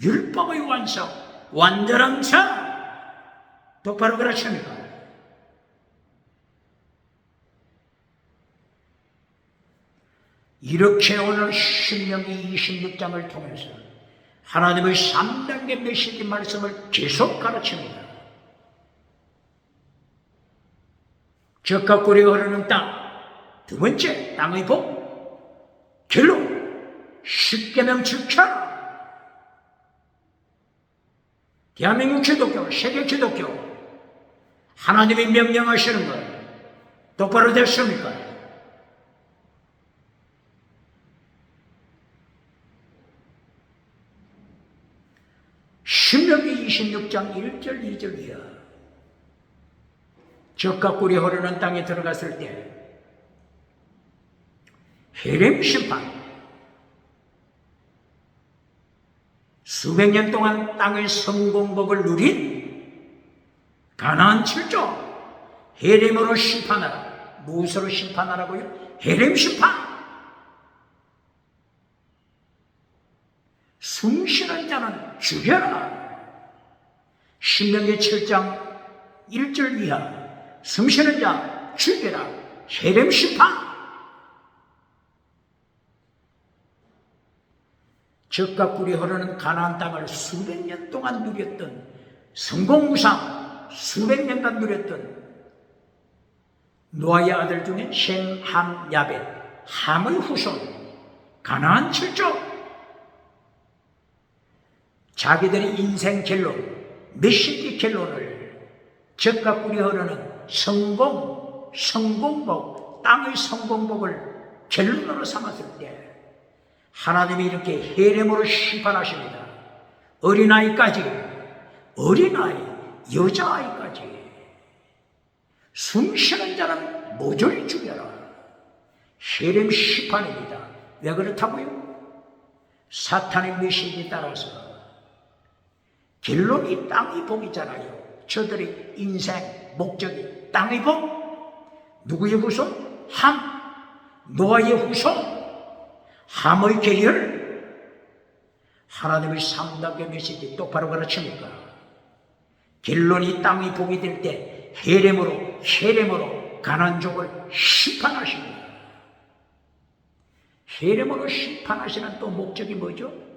율법의 완성, 완전한 자. 똑바로 그렇습니까? 이렇게 오늘 신명기 26장을 통해서 하나님의 3단계 메시지 말씀을 계속 가르칩니다. 젖과 꿀이 흐르는 땅, 두 번째 땅의 복, 결론 십계명 지켜라. 대한민국 기독교, 세계 기독교 하나님이 명령하시는 것 똑바로 됐습니까? 신명기 26장 1절 2절 이하 젖과 꿀이 흐르는 땅에 들어갔을 때 헤렘 심판, 수백 년 동안 땅의 성공복을 누린 가나안 7족 헤렘으로 심판하라. 무엇으로 심판하라고요? 헤렘 심판. 숨쉬는 자는 죽여라. 신명기 7장 1절 이하 숨쉬는 자 죽여라. 헤렘 심판. 젖과 꿀이 흐르는 가나안 땅을 수백 년 동안 누렸던 성공무상 수백 년간 누렸던 노아의 아들 중에 셈, 함, 야벳, 함의 후손 가나안 7족 자기들의 인생 결론, 메시지 결론을 적과 꿀이 흐르는 성공복, 땅의 성공복을 결론으로 삼았을 때 하나님이 이렇게 헤렘으로 심판하십니다. 어린아이까지, 여자아이까지 숨쉬는 자는 모조리 죽여라. 헤렘 심판입니다. 왜 그렇다고요? 사탄의 메시지에 따라서 결론이 땅의 복이잖아요. 저들의 인생 목적이 땅의 복. 누구의 후손? 함. 노아의 후손. 함의 계열. 하나님의 3단계 메시지 똑바로 가르칩니까? 결론이 땅의 복이 될 때 헤렘으로 가난족을 심판하십니다. 헤렘으로 심판하시는 또 목적이 뭐죠?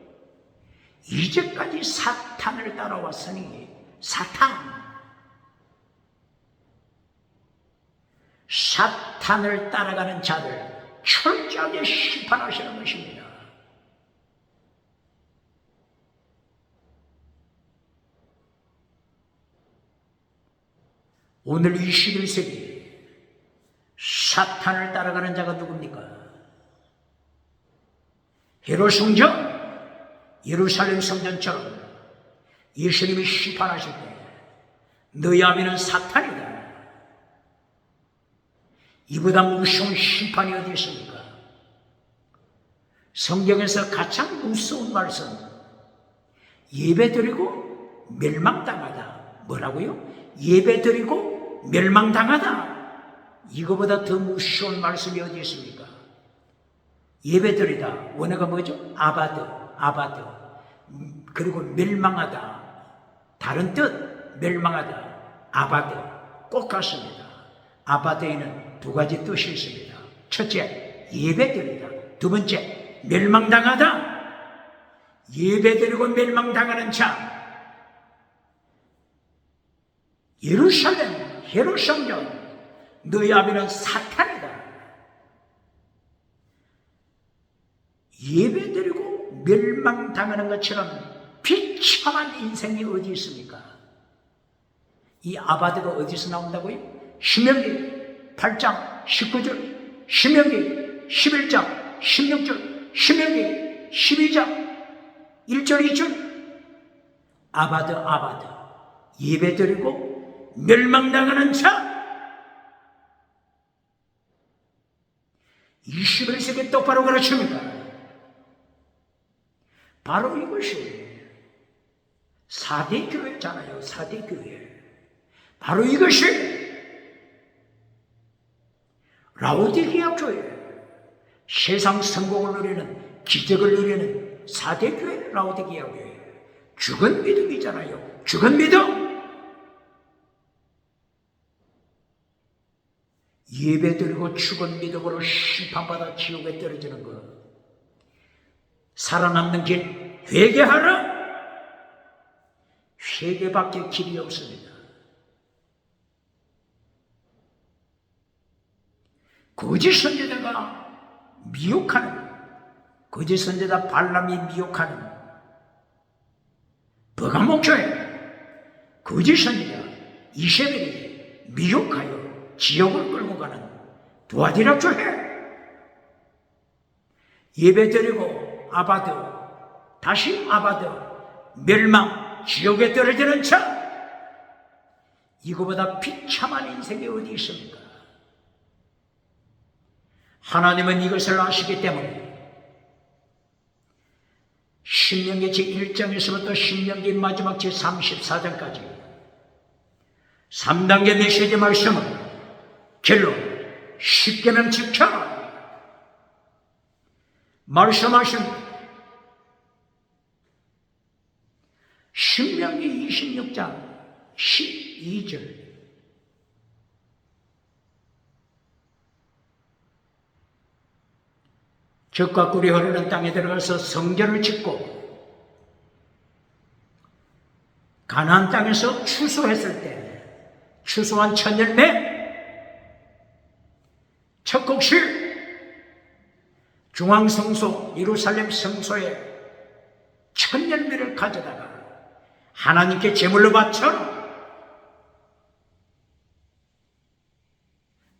이제까지 사탄을 따라왔으니 사탄을 따라가는 자들 철저하게 심판하시는 것입니다. 오늘 21세기 사탄을 따라가는 자가 누굽니까? 헤롯 성전, 예루살렘 성전처럼 예수님이 심판하실 때 너희 아비는 사탄이다. 이보다 무서운 심판이 어디 있습니까? 성경에서 가장 무서운 말씀, 예배드리고 멸망당하다. 뭐라고요? 예배드리고 멸망당하다. 이거보다 더 무서운 말씀이 어디 있습니까? 예배드리다. 원어가 뭐죠? 아바드. 그리고 멸망하다. 다른 뜻, 멸망하다. 아바드. 꼭 같습니다. 아바드에는 두 가지 뜻이 있습니다. 첫째, 예배드리다. 두 번째, 멸망당하다. 예배드리고 멸망당하는 자. 예루살렘, 헤롯 성전, 너희 아비는 사탄이다. 예배드리고 멸망당하는 것처럼 비참한 인생이 어디 있습니까? 이 아바드가 어디서 나온다고요? 신명기 8장 19절, 신명기 11장 16절, 신명기 12장 1절 2절. 아바드. 예배드리고 멸망당하는 자. 21세기 똑바로 가르칩니다. 바로 이것이 4대 교회잖아요. 4대 교회. 바로 이것이 라오디게아 교회. 세상 성공을 누리는, 기적을 누리는 4대 교회, 라오디게아 교회. 죽은 믿음이잖아요. 죽은 믿음. 예배드리고 죽은 믿음으로 심판받아 지옥에 떨어지는 것. 살아남는 길 회개하라. 회개밖에 길이 없습니다. 거짓 선지자가 미혹하는, 거짓 선지자 발람이 미혹하는 버가목 교회, 거짓 선지자 이세벨이 미혹하여 지옥을 끌고 가는 두아디라 교회. 예배드리고 아바드, 다시 아바드, 멸망, 지옥에 떨어지는 자. 이거보다 비참한 인생이 어디 있습니까? 하나님은 이것을 아시기 때문에 신명기 제1장에서부터 신명기 마지막 제34장까지 3단계 메시지 말씀은 결론, 십계명 지켜라 말씀하십니다. 신명기 26장 12절. 젖과 꿀이 흐르는 땅에 들어가서 성전을 짓고 가나안 땅에서 추수했을 때 추수한 첫 열매, 첫 곡실, 중앙성소 예루살렘 성소에 첫 열매를 가져다가 하나님께 제물로 바쳐.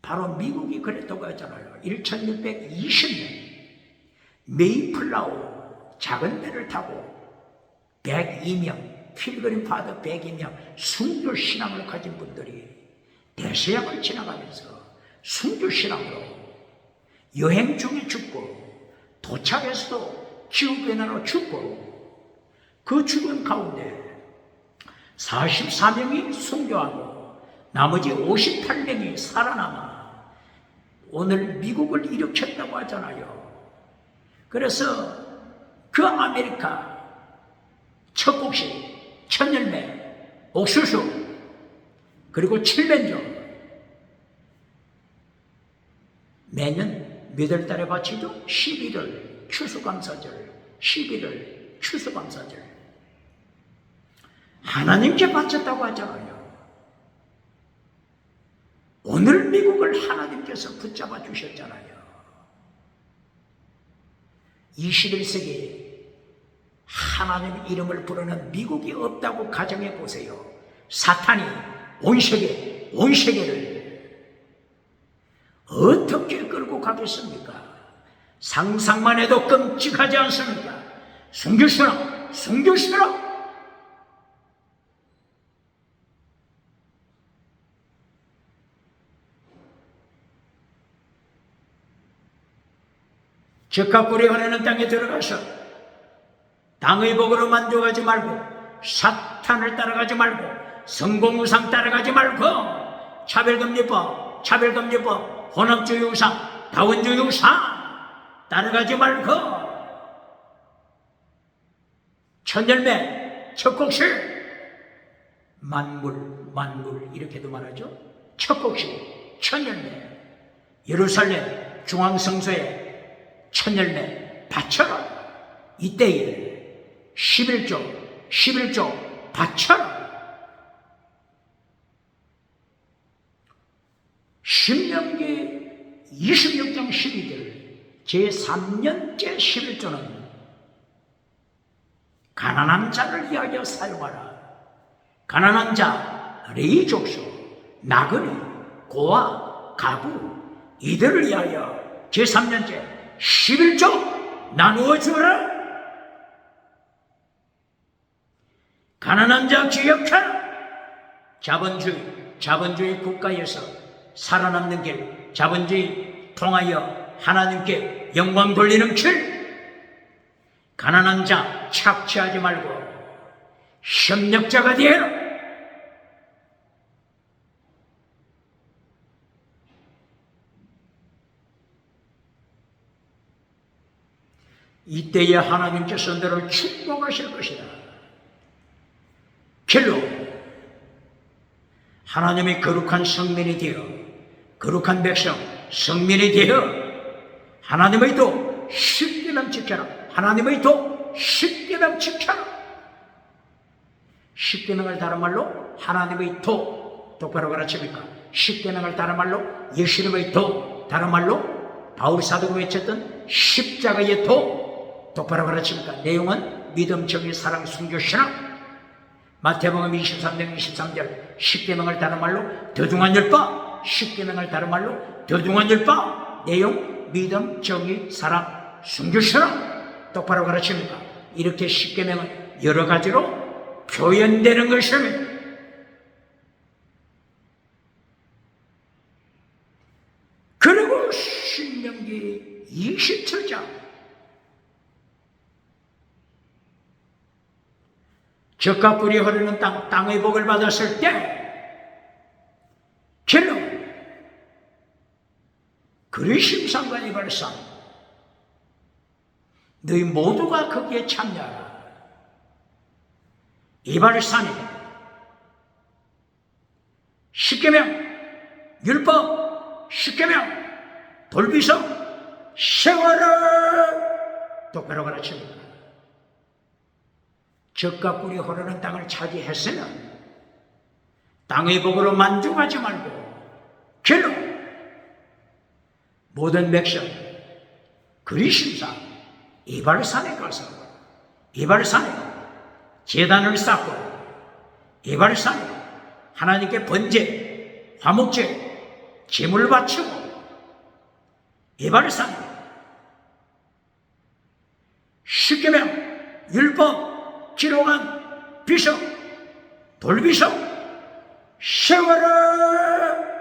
바로 미국이 그랬다고 하잖아요. 1620년 메이플라워 작은 배를 타고 102명, 필그림 파더 102명 순교 신앙을 가진 분들이 대서양을 지나가면서 순교 신앙으로 여행 중에 죽고 도착해서도 기후변화로 죽고 그 죽은 가운데 44명이 순교하고 나머지 58명이 살아남아 오늘 미국을 일으켰다고 하잖아요. 그래서 그 아메리카 첫 곡식, 천열매, 옥수수 그리고 칠면조 매년 몇 월 달에 바치죠? 11월 추수감사절, 11월 추수감사절 하나님께 바쳤다고 하잖아요. 오늘 미국을 하나님께서 붙잡아 주셨잖아요. 21세기에 하나님 이름을 부르는 미국이 없다고 가정해 보세요. 사탄이 온 세계를 어떻게 끌고 가겠습니까? 상상만 해도 끔찍하지 않습니까? 순교시라. 적과 꿀이 흐르는 땅에 들어가서 땅의 복으로 만족하지 말고 사탄을 따라가지 말고 성공우상 따라가지 말고 차별금리법, 혼합주의 우상, 다원주의 우상 따라가지 말고 천열매, 첫곡식 만물 이렇게도 말하죠. 첫곡식, 천열매 예루살렘 중앙성소에 천열매 바쳐라. 이때에 11조 바쳐라. 신명기 26장 12절 제3년째 11조는 가난한 자를 위하여 사용하라. 가난한 자, 레위 족속, 나그네, 고아, 가부 이들을 위하여 제3년째 11조 나누어 주어라. 가난한 자 기억하라. 자본주의 국가에서 살아남는 길, 자본주의 통하여 하나님께 영광 돌리는 길. 가난한 자 착취하지 말고 협력자가 되어라. 이때에 하나님께서 너를 축복하실 것이다. 길로 하나님의 거룩한 성민이 되어 거룩한 백성 성민이 되어 하나님의 도 십계명 지켜라. 하나님의 도 십계명 지켜라. 십계명을 다른 말로 하나님의 도 똑바로 가르칩니까? 십계명을 다른 말로 예수님의 도 다른 말로 바울 사도가 외쳤던 십자가의 도 똑바로 가르칩니까? 내용은 믿음, 정의, 사랑, 순교, 신앙. 마태복음 23장 23절 십계명을 다른 말로 더중한 율법, 십계명을 다른 말로 더중한 율법. 내용 믿음, 정의, 사랑, 순교, 신앙. 똑바로 가르칩니까? 이렇게 십계명은 여러 가지로 표현되는 것입니다. 그리고 신명기 27장 젖과 꿀이 흐르는 땅의 복을 받았을 때 길로 그리심산과 이발산 너희 모두가 거기에 참여하라. 이발산이 십계명, 율법, 십계명, 돌비성, 세월을 똑바로 가르칩니다. 젖과 꿀이 흐르는 땅을 차지했으면 땅의 복으로 만족하지 말고 길로 모든 백성 그리심산 이발산에 가서 이발산에 제단을 쌓고 에발산에 하나님께 번제, 화목제, 제물을 바치고 에발산에 십계명, 율법, 기록한 비석, 돌비석 세워라.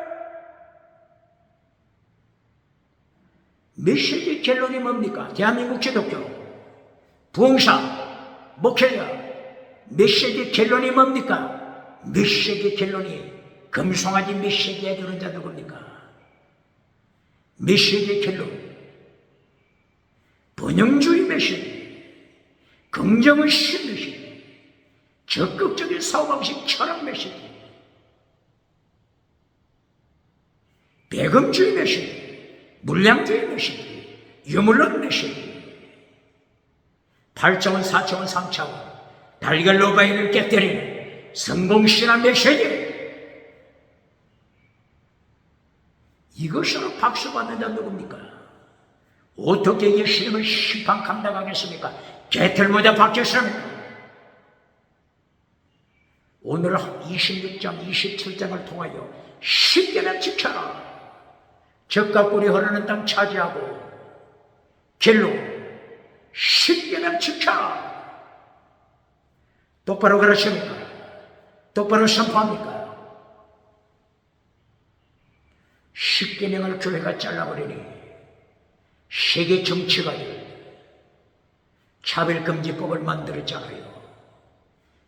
메시지 결론이 뭡니까? 대한민국 기독교 부흥사 목회자 메시지 결론이 뭡니까? 메시지 결론이 금송아지 메시지에 들은 자 누굽니까? 메시지 결론 번영주의 메시지, 긍정의식 메시지, 적극적인 사고방식 철학 메시지, 배금주의 메시지, 물량주의 메시지, 유물론 메시지, 8차원, 4차원, 3차원 달걀로 바위를 깨뜨리는 성공신화 메시지. 이것으로 박수받는 자 누굽니까? 어떻게 예수님을 심판 감당하겠습니까? 개털모자 받겠습니까? 오늘 26장, 27장을 통하여 십계명 지켜라. 젖과 꿀이 흐르는 땅 차지하고 길로 십계명 지켜라. 똑바로 그러십니까? 똑바로 선포합니까? 십계명을 교회가 잘라버리니 세계 정치가 차별금지법을 만들었잖아요.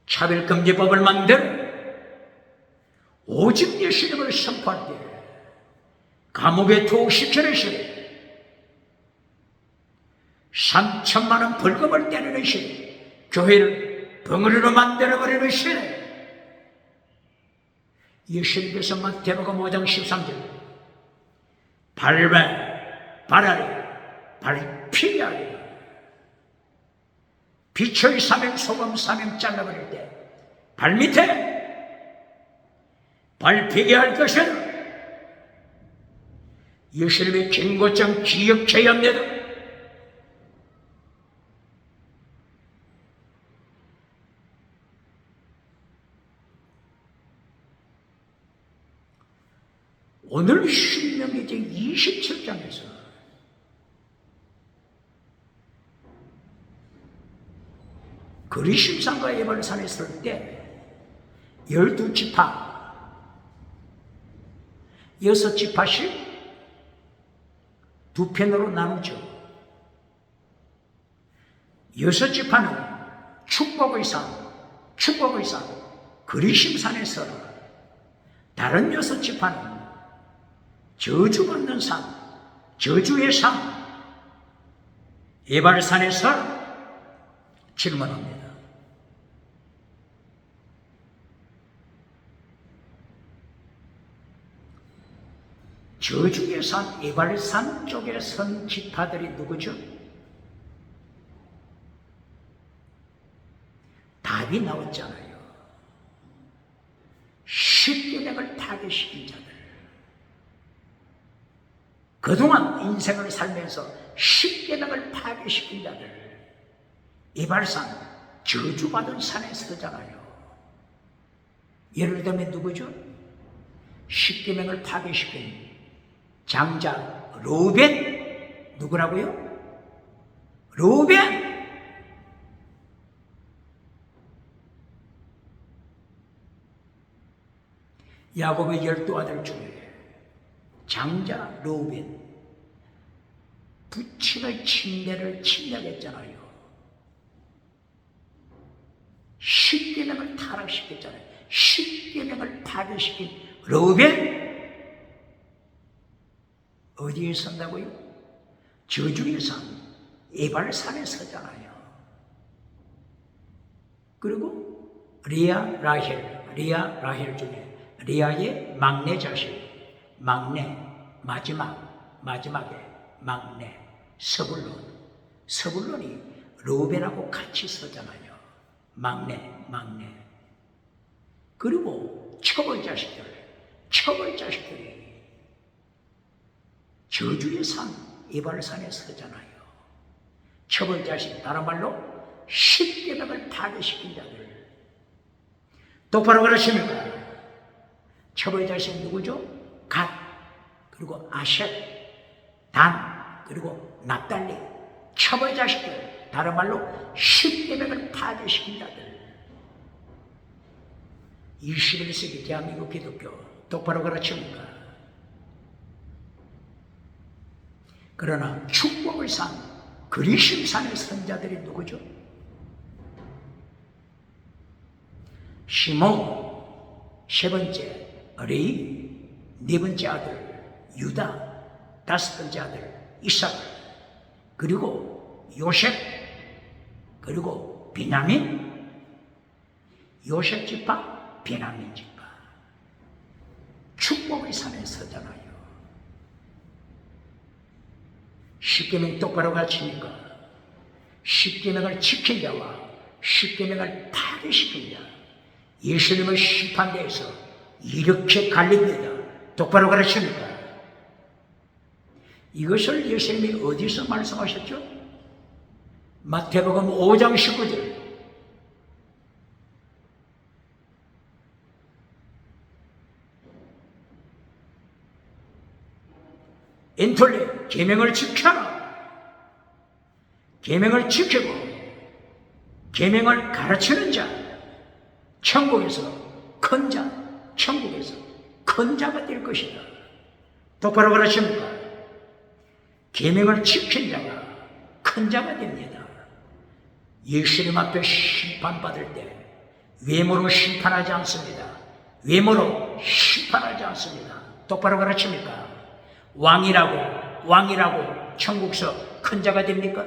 차별금지법을 만들어 오직 예수님을 선포할 때 감옥에 투옥시켜내시고 3천만 원 벌금을 떼내는 시대, 교회를 벙어리로 만들어버리는 시대. 예수님께서 마태복음 5장 13절 발아래 발 피하리 빛의 사명 소금 사명 잘라버릴 때 발밑에 발 피게 할 것은 예수님의 경고장 기억해야 합니다. 오늘 신명기 27장에서 그리심산과 에발산에 설 때 12지파 6지파씩 두 편으로 나누죠. 6지파는 축복의 산 그리심산에 서라. 다른 6지파는 저주받는 산, 저주의 산 에발산에서 질문합니다. 저주의 산 에발산 쪽에 선 지파들이 누구죠? 답이 나왔잖아요. 십계명을 파괴시킨 자들. 그동안 인생을 살면서 십계명을 파괴시킨 자들. 에발산, 저주받은 산에 서잖아요. 예를 들면 누구죠? 십계명을 파괴시킨 장자 르우벤. 누구라고요? 르우벤. 야곱의 12아들 중에 장자 르우벤 부친의 침례를 침략했잖아요. 십계명을 타락시켰잖아요. 십계명을 파괴시킨 르우벤 어디에 선다고요? 저주의 산 에발산에 서잖아요. 그리고 리아 라헬 중에 리아의 막내 자식, 마지막에 막내 서불론이 르우벤하고 같이 서잖아요. 막내. 그리고 첩의 자식들이 저주의 산 에발산에 서잖아요. 첩의 자식, 다른 말로 십계명을 파괴시킨 자들. 똑바로 그러십니까? 첩의 자식은 누구죠? 갓, 그리고 아셋, 단, 그리고 납달리. 첩의 자식들, 다른 말로 십계명을 파괴시킨 자들. 21세기 대한민국 기독교 똑바로 그러십니까? 그러나 축복의 산, 그리심산의 선자들이 누구죠? 시몬, 세 번째 레위, 네 번째 아들 유다, 다섯 번째 아들 이삭, 그리고 요셉, 그리고 베냐민. 요셉 지파, 베냐민 지파. 축복의 산에 서잖아요. 십계명 똑바로 가르치니까 십계명을 지킨 자와 십계명을 파괴시킨 자, 예수님의 심판대에서 이렇게 갈립니다. 똑바로 가르치니까. 이것을 예수님이 어디서 말씀하셨죠? 마태복음 5장 19절. 인톨레, 계명을 지켜라. 계명을 지키고 계명을 가르치는 자, 천국에서 큰 자, 천국에서 큰 자가 될 것이다. 똑바로 그러십니까? 계명을 지킨 자가 큰 자가 됩니다. 예수님 앞에 심판받을 때 외모로 심판하지 않습니다. 외모로 심판하지 않습니다. 똑바로 가르칩니까? 왕이라고 천국서 큰 자가 됩니까?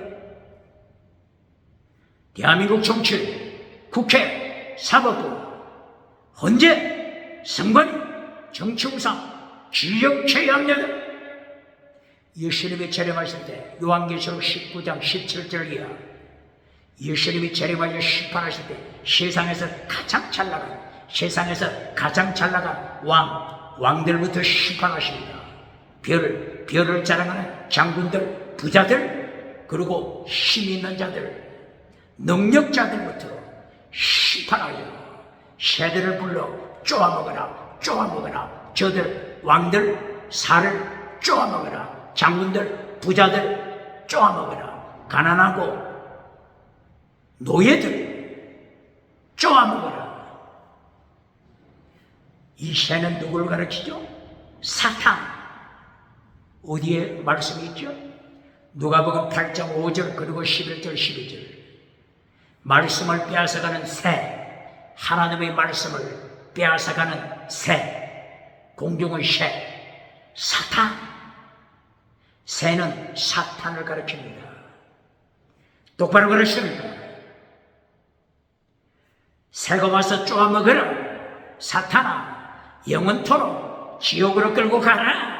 대한민국 정치, 국회, 사법부, 헌재, 선관위, 정치우상, 지역체양녀들, 예수님이 재림하실 때 요한계시록 19장 17절 이하, 예수님이 재림하여 심판하실 때 세상에서 가장 잘 나간 왕들부터 심판하십니다. 별을 자랑하는 장군들, 부자들, 그리고 힘 있는 자들, 능력자들부터 심판하여 새들을 불러 쪼아먹어라. 저들 왕들 살을 쪼아먹어라. 장군들, 부자들 쪼아먹어라. 가난하고 노예들 쪼아먹어라. 이 새는 누구를 가르치죠? 사탄. 어디에 말씀이 있죠? 누가복음 8장 5절 그리고 11절 12절. 말씀을 빼앗아가는 새, 하나님의 말씀을 빼앗아가는 새, 공중의 새, 사탄. 새는 사탄을 가르칩니다. 똑바로 가르칩니까? 새가 와서 쪼아먹으라. 사탄아, 영원토록 지옥으로 끌고 가라.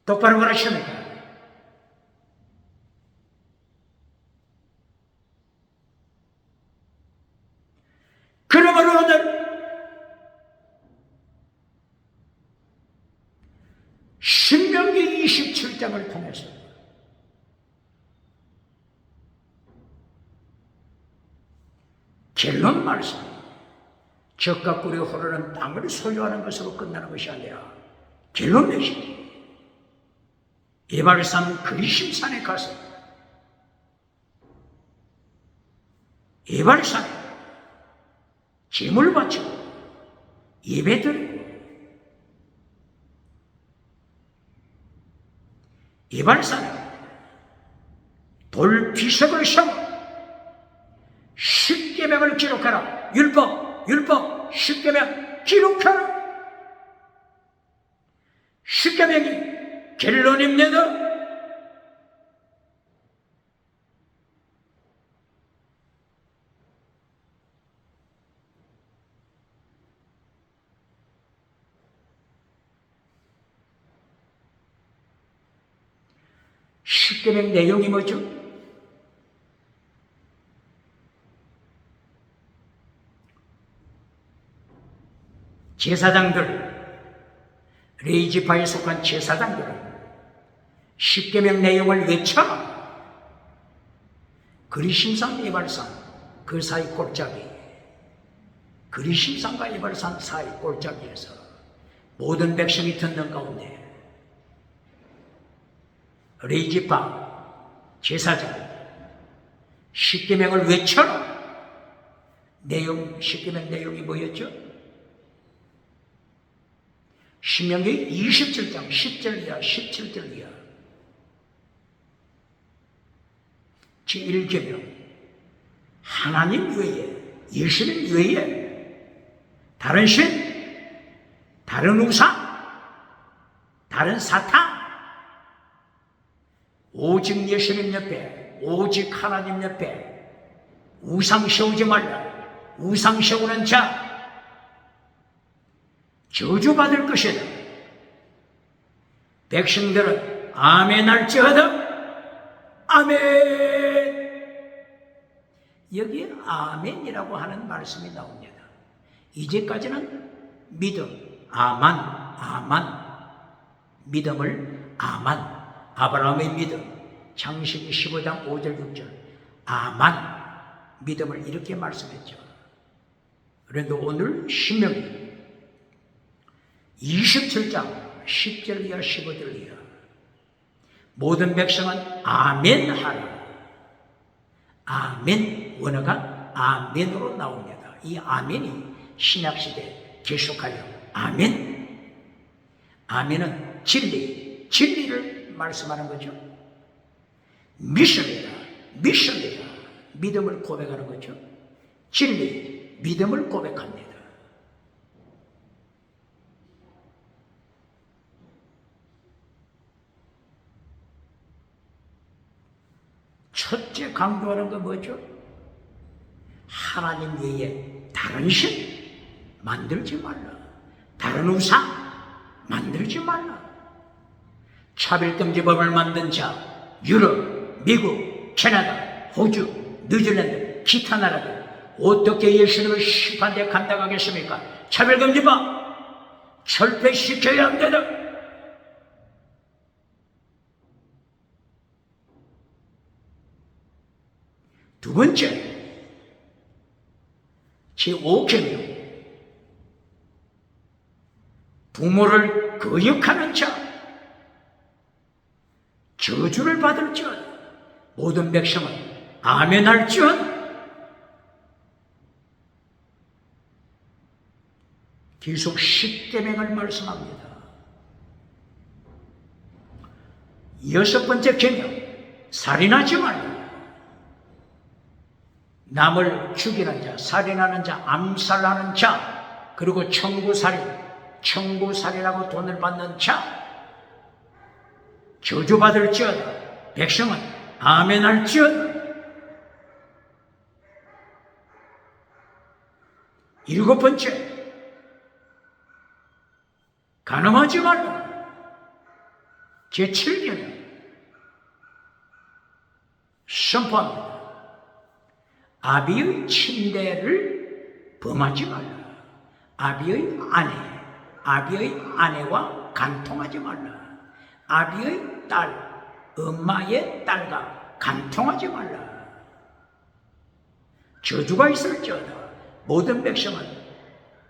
똑바로 가르칩니까? 그러므로 오늘 신명기 27장을 통해서 결론 말씀, 적과 꿀이 흐르는 땅을 소유하는 것으로 끝나는 것이 아니라 결론 내시기. 에발산 그리심산에 가서 에발산에 제물 바치고 예배드리고 에발산에 돌 비석을 세워 십계명을 기록하라. 율법 십계명 기록하라. 십계명이 결론입니다. 십계명 내용이 뭐죠? 제사장들, 레위지파에 속한 제사장들은 십계명 내용을 외쳐 그리심산, 에발산 그 사이 골짜기 그리심산과 이발산 사이 골짜기에서 모든 백성이 듣는 가운데 레이지파 제사장 십계명을 외쳐라. 십계명 내용이 뭐였죠? 신명기 27장 10절 이하 17절 이하 제1계명 하나님 외에 예수님 외에 다른 신, 다른 우상, 다른 사탄 오직 예수님 옆에 오직 하나님 옆에 우상 세우지 말라. 우상 세우는 자 저주받을 것이다. 백성들은 아멘 할지어다. 아멘. 여기에 아멘이라고 하는 말씀이 나옵니다. 이제까지는 믿음, 아만, 믿음을 아만, 아브라함의 믿음, 창세기 15장 5절 6절 아만, 믿음을 이렇게 말씀했죠. 그런데 오늘 신명기 27장 10절 이하 15절 이하 모든 백성은 아멘 하라. 아멘, 원어가 아멘으로 나옵니다. 이 아멘이 신약시대에 계속하여 아멘. 아멘은 진리를 말씀하는 거죠. 미션이다. 믿음을 고백하는 거죠. 진리, 믿음을 고백합니다. 첫째 강조하는 건 뭐죠? 하나님 외에 다른 신 만들지 말라. 다른 우상 만들지 말라. 차별금지법을 만든 자, 유럽, 미국, 캐나다, 호주, 뉴질랜드, 기타 나라들 어떻게 예수님을 심판대 감당하겠습니까? 차별금지법 철폐시켜야 합니다. 두 번째, 제5계명 부모를 거역하는 자 저주를 받을지어다. 모든 백성은 아멘 할지어다. 계속 10계명을 말씀합니다. 여섯 번째 계명, 살인하지 말라. 남을 죽이는 자, 살인하는 자, 암살하는 자, 그리고 청구살인하고 돈을 받는 자 저주받을지어다. 백성은 아멘 할지어다. 일곱 번째, 간음하지 말라. 제7계명 선포합니다. 아비의 친대를 범하지 말라. 아비의 아내와 간통하지 말라. 아비의 딸, 엄마의 딸과 간통하지 말라. 저주가 있을지어다. 모든 백성은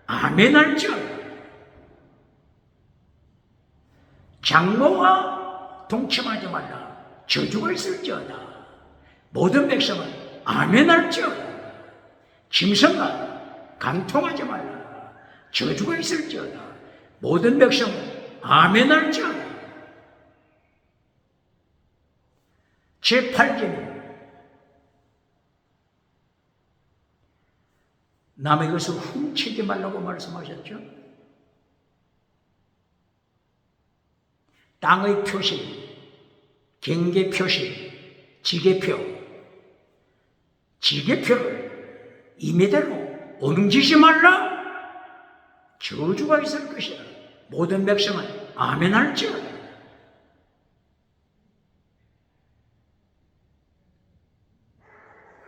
아멘 할지어다. 장모와 동침하지 말라. 저주가 있을지어다. 모든 백성은 아멘 할지어다. 짐승과 간통하지 말라. 저주가 있을지어다. 모든 백성은 아멘 할지어다. 제8계명 남의 것을 훔치지 말라고 말씀하셨죠. 땅의 표시, 경계 표시, 지게표를 임의대로 옮기지 말라. 저주가 있을 것이다. 모든 백성은 아멘 할지어다.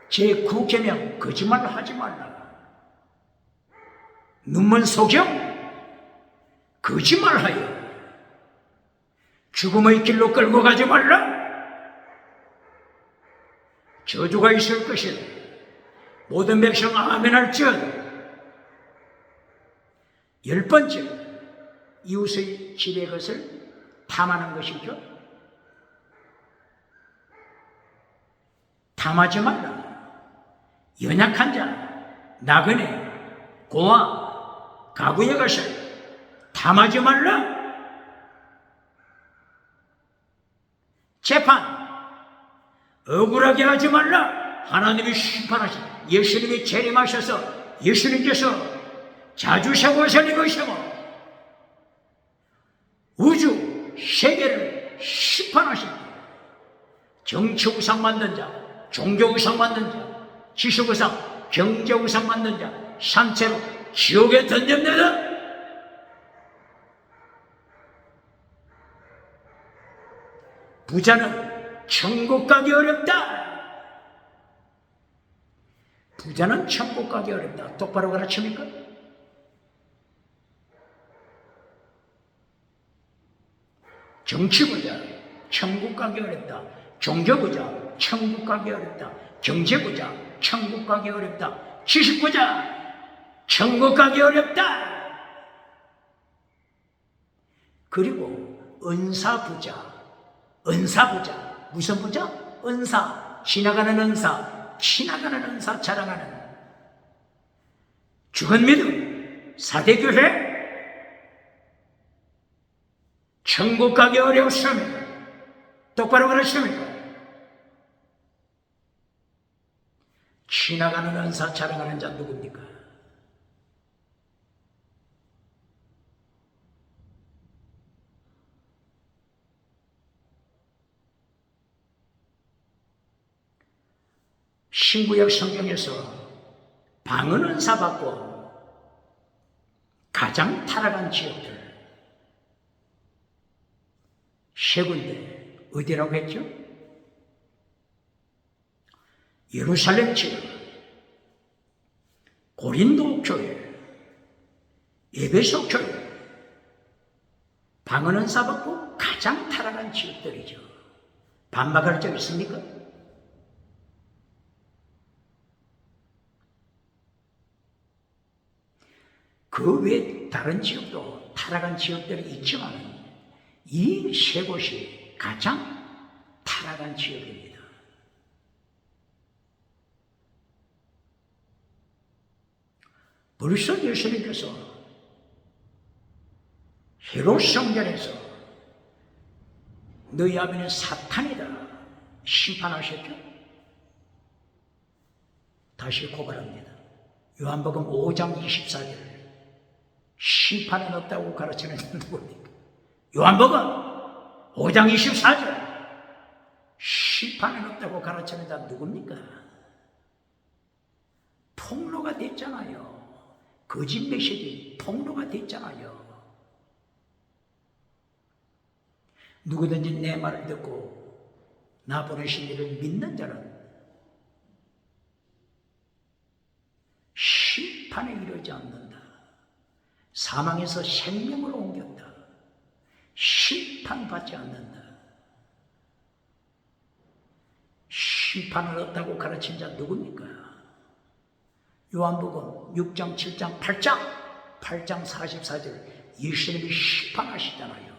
제9계명 거짓말하지 말라. 눈먼 소경 거짓말하여 죽음의 길로 끌고 가지 말라. 저주가 있을 것이다. 모든 백성 아멘 할지어다. 10번째, 이웃의 집의 것을 탐하는 것이죠. 탐하지 말라. 연약한 자, 나그네, 고아, 가구의 것을 탐하지 말라. 재판, 억울하게 하지 말라. 하나님이 심판하시, 예수님이 재림하셔서 예수님께서 자주셔고 살리시고 우주 세계를 심판하십니다. 정치 우상 만든 자, 종교 우상 만든 자, 지식 우상, 경제 우상 만든 자 산채로 지옥에 던집니다. 부자는 천국 가기 어렵다. 부자는 천국 가기 어렵다. 똑바로 가르칩니까? 정치부자, 천국 가기 어렵다. 종교부자, 천국 가기 어렵다. 경제부자, 천국 가기 어렵다. 지식부자, 천국 가기 어렵다. 그리고 은사부자, 은사부자, 무슨 부자? 은사, 지나가는 은사, 지나가는 은사 자랑하는 죽은 믿음, 사대교회, 천국 가기 어려웠습니다. 똑바로 그러십니까? 지나가는 은사 자랑하는 자 누굽니까? 신구약 성경에서 방언 은사 받고 가장 타락한 지역들 세 군데 어디라고 했죠? 예루살렘 지역, 고린도 교회, 에베소 교회, 방언 은사 받고 가장 타락한 지역들이죠. 반박할 적 있습니까? 그 외에 다른 지역도 타락한 지역들이 있지만 이 세 곳이 가장 타락한 지역입니다. 벌써 예수님께서 헤롯 성전에서 너희 아비는 사탄이다 심판하셨죠? 다시 고발합니다. 요한복음 5장 24절 심판은 없다고 가르치는 누구입니까? 요한복음 5장 24절 심판은 없다고 가르치는 자 누굽니까? 폭로가 됐잖아요. 거짓 메시지 폭로가 됐잖아요. 누구든지 내 말을 듣고 나 보내신 이를 믿는 자는 심판에 이르지 않는다. 사망에서 생명으로 옮겼다. 심판받지 않는다. 심판은 없다고 가르친 자 누굽니까? 요한복음 6장, 7장, 8장 44절 예수님이 심판하시잖아요.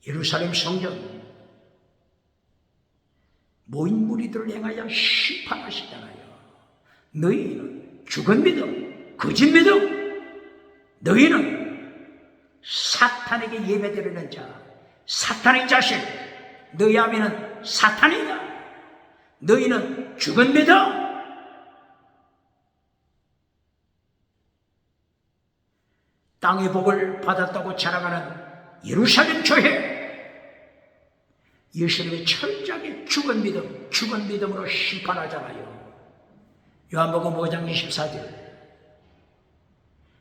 예루살렘 성전 모인 무리들을 향하여 심판하시잖아요. 너희는 죽은 믿음, 거짓 믿음, 너희는 사탄에게 예배드리는 자, 사탄의 자식, 너희 아비는 사탄이다. 너희는 죽은 믿음. 땅의 복을 받았다고 자랑하는 예루살렘 교회. 예수님의 철저하게 죽은 믿음으로 심판하잖아요. 요한복음 5장 24절.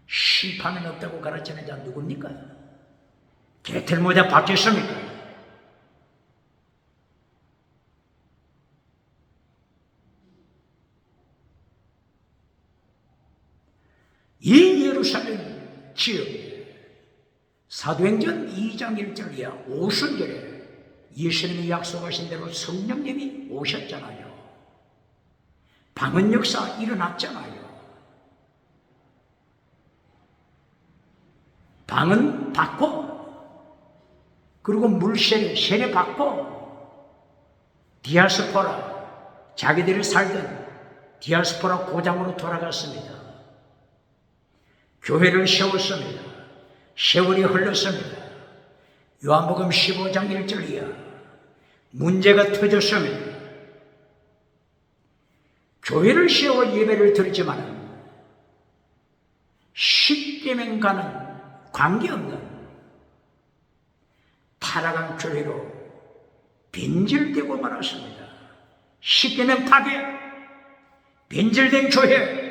심판은 없다고 가르치는 자 누굽니까? 개틀 모자 받겠습니까? 이 예루살렘 지역에 사도행전 2장 1절 이하 오순절에 예수님이 약속하신 대로 성령님이 오셨잖아요. 방언 역사 일어났잖아요. 방은 받고, 그리고 물세례, 세례 받고, 디아스포라, 자기들이 살던 디아스포라 고장으로 돌아갔습니다. 교회를 세웠습니다. 세월이 흘렀습니다. 요한복음 15장 1절이야. 문제가 터졌습니다. 교회를 세워 예배를 드리지만 십계명과는 관계없는 타락한 교회로 변질되고 말았습니다. 십계명 파괴, 변질된 교회,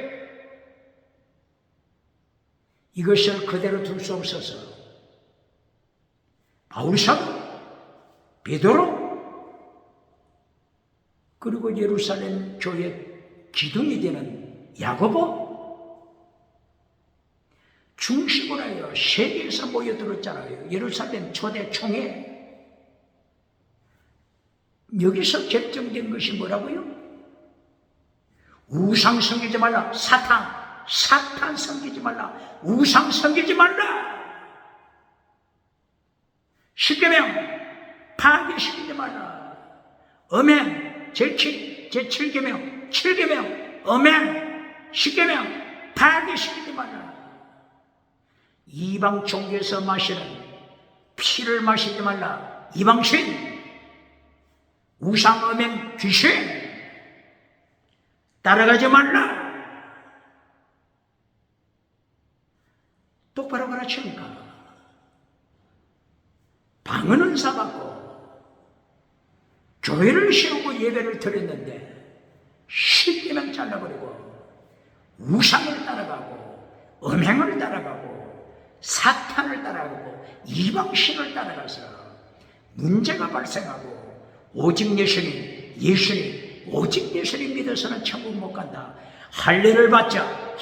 이것을 그대로 둘 수 없어서 바울사도, 베드로, 그리고 예루살렘 교회 기둥이 되는 야고보, 중심으로 하여 세계에서 모여들었잖아요. 예루살렘 초대 총회. 여기서 결정된 것이 뭐라고요? 우상 섬기지 말라. 사탄 섬기지 말라. 우상 섬기지 말라. 십계명 파괴시키지 말라. 엄행 제7계명 7계명 엄행 십계명 파괴시키지 말라. 이방 종교에서 마시는 피를 마시지 말라. 이방신, 우상, 엄행, 귀신 따라가지 말라. 똑바로 가르칩니까? 방언 은사 받고 교회를 세우고 예배를 드렸는데 십계명 잘라버리고 우상을 따라가고 음행을 따라가고 사탄을 따라가고 이방신을 따라가서 문제가 발생하고 오직 예수님 오직 예수님 믿어서는 천국 못 간다. 할례를 받자.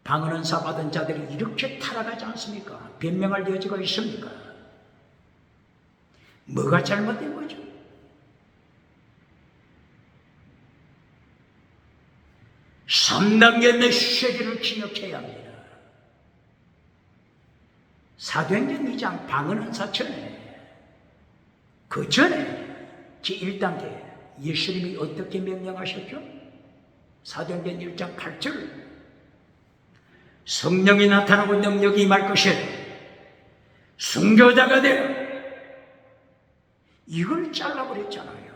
방언 은사 받은 자들이 이렇게 타락하지 않습니까? 변명할 여지가 있습니까? 뭐가 잘못된 거죠? 삼단계 메시지를 기억해야 합니다. 사도행전 2장 방언 은사 전에, 그 전에 제1단계 예수님이 어떻게 명령하셨죠? 사도행전 1장 8절 성령이 나타나고 능력이 임할 것이라. 순교자가 되어. 이걸 잘라버렸잖아요.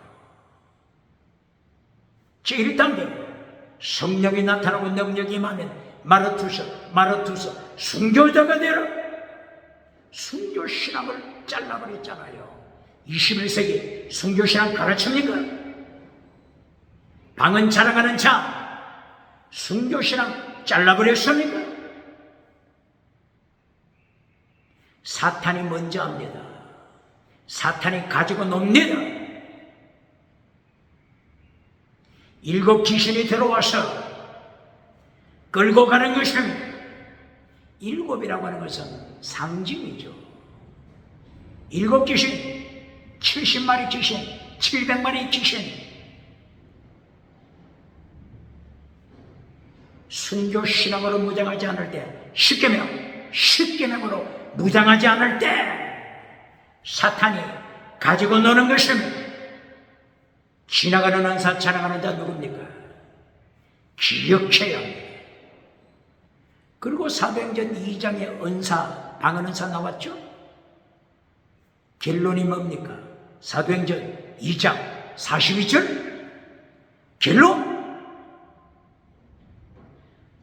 제1단계 성령이 나타나고 능력이 임하면 마르투서 순교자가 되라. 순교신앙을 잘라버렸잖아요. 21세기 순교신앙 가르칩니까? 방언 자랑하는 자 순교신앙 잘라버렸습니까? 사탄이 먼저 합니다. 사탄이 가지고 놉니다. 7 귀신이 들어와서 끌고 가는 것입니다. 7이라고 하는 것은 상징이죠. 7 귀신, 70마리 귀신, 700마리 귀신. 순교신앙으로 무장하지 않을 때, 십계명으로 무장하지 않을 때 사탄이 가지고 노는 것입니다. 지나가는 은사 자랑하는 자 누굽니까? 기억해야 합니다. 그리고 사도행전 2장의 은사, 방언 은사 나왔죠? 결론이 뭡니까? 사도행전 2장 42절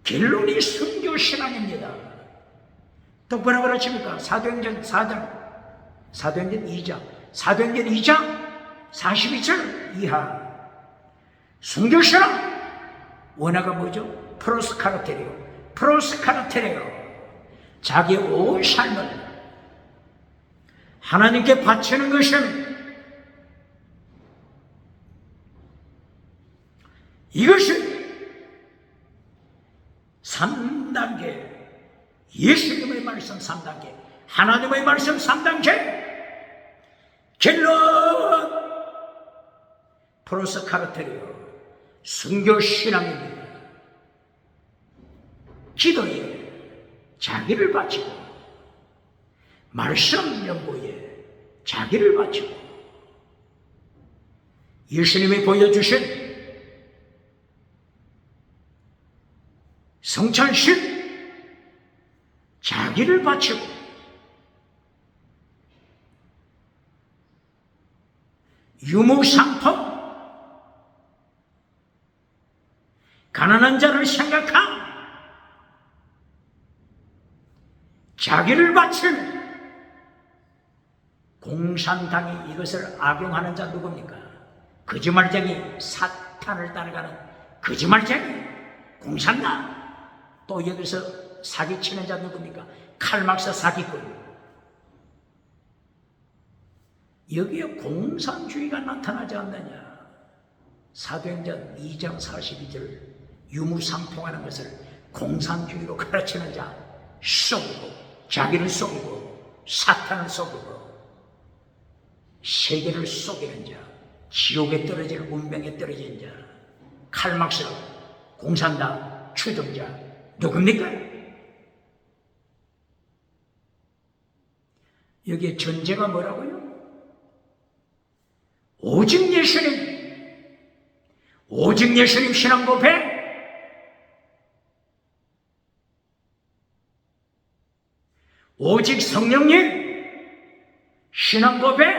결론이 순교신앙입니다. 똑바로 가르칩니까? 사도행전 2장 42절 이하 순교신앙 원어가 뭐죠? 프로스카르테레오 자기의 온 삶을 하나님께 바치는 것입니다. 이것이 3단계 예수님의 말씀 3단계 하나님의 말씀 3단계 결론 프로스카르테리오 순교신앙입니다. 기도에 자기를 바치고 말씀 연구에 자기를 바치고 예수님이 보여주신 성찬식 자기를 바치고 유무상품 가난한 자를 생각함 자기를 바치는 공산당이 이것을 악용하는 자 누굽니까? 거짓말쟁이 사탄을 따라가는 거짓말쟁이 공산당. 또 여기서 사기치는 자 누굽니까? 칼막스 사기꾼. 여기에 공산주의가 나타나지 않느냐. 사도행전 2장 42절 유무상통하는 것을 공산주의로 가르치는 자 속이고 자기를 속이고 사탄을 속이고 세계를 속이는 자 지옥에 떨어질 운명에 떨어진 자 칼막스 공산당 추종자 누굽니까? 여기에 전제가 뭐라고요? 오직 예수님 신앙 고백 오직 성령님 신앙 고백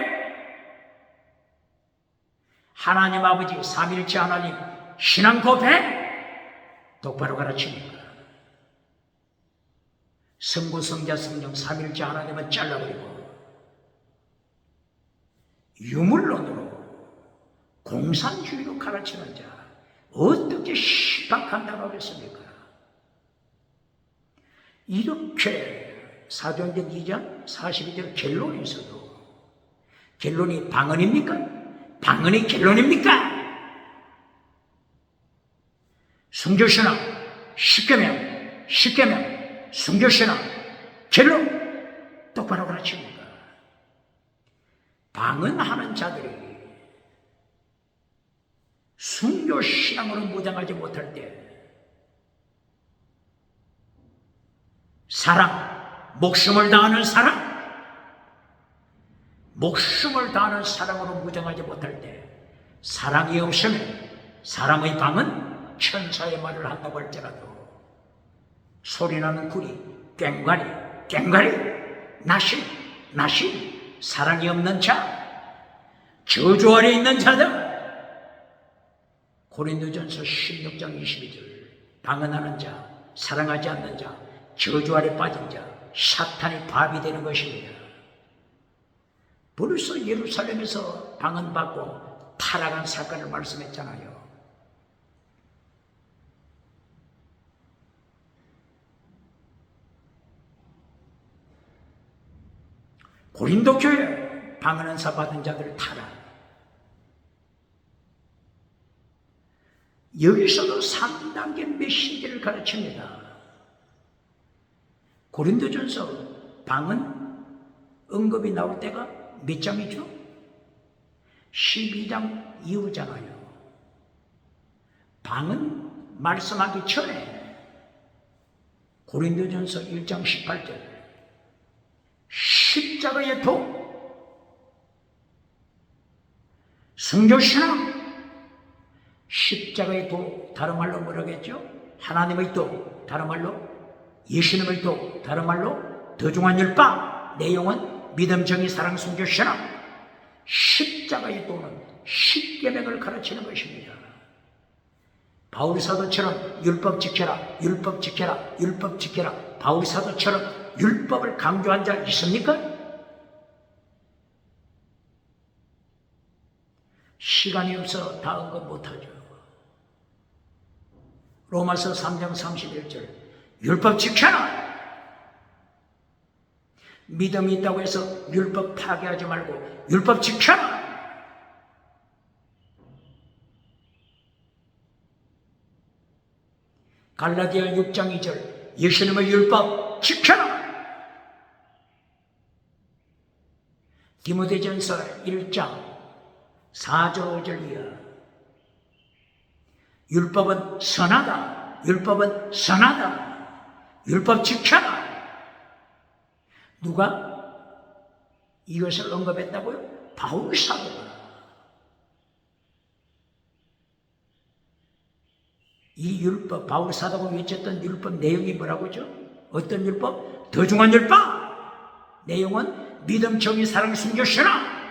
하나님 아버지 삼일체 하나님 신앙 고백 똑바로 가르칩니다. 성부 성자 성령 삼일체 하나님은 잘라버리고 유물론으로 공산주의로 가르치는 자 어떻게 신박한다고 하겠습니까? 이렇게 사도행전 2장 42절 결론에서도 결론이 방언입니까? 방언이 결론입니까? 순교신앙 10계명 순교신앙 결론 똑바로 가르칩니다. 방언하는 자들이 순교신앙으로 무장하지 못할 때 사랑, 목숨을 다하는 사랑 목숨을 다하는 사랑으로 무장하지 못할 때 사랑이 없으면 사람의 방은 천사의 말을 한다고 할지라도 소리나는 구리, 꽹과리, 나시 사랑이 없는 자 저주 아래 있는 자들 고린도전서 16장 22절 방언하는 자, 사랑하지 않는 자, 저주 아래 빠진 자 사탄의 밥이 되는 것입니다. 벌써 예루살렘에서 방언받고 타락한 사건을 말씀했잖아요. 고린도 교회 방언은사 받은 자들 타락. 여기서도 3단계 메시지를 가르칩니다. 고린도전서 방언 언급이 나올 때가 몇 장이죠? 12장 이후잖아요. 방언 말씀하기 전에 고린도전서 1장 18절 십자가의 도 순교신앙 십자가의 도 다른 말로 뭐라겠죠? 하나님의 도 다른 말로 예수님의 도 다른 말로 더중한 율법 내용은 믿음 정의 사랑 순교신앙 십자가의 도는 십계명을 가르치는 것입니다. 바울 사도처럼 율법 지켜라 율법 지켜라 율법 지켜라 바울 사도처럼 율법을 강조한 자 있습니까? 시간이 없어 다 언급 못하죠. 로마서 3장 31절 율법 지켜라. 믿음이 있다고 해서 율법 파괴하지 말고 율법 지켜라. 갈라디아 6장 2절 예수님의 율법 지켜라. 디모데전서 1장 4절 5절 이하 율법은 선하다. 율법은 선하다. 율법 지켜라. 누가 이것을 언급했다고요? 바울 사도가. 이 율법, 바울 사도가 외쳤던 율법 내용이 뭐라고죠? 어떤 율법? 더 중한 율법! 내용은 믿음, 정의, 사랑, 순교, 신앙!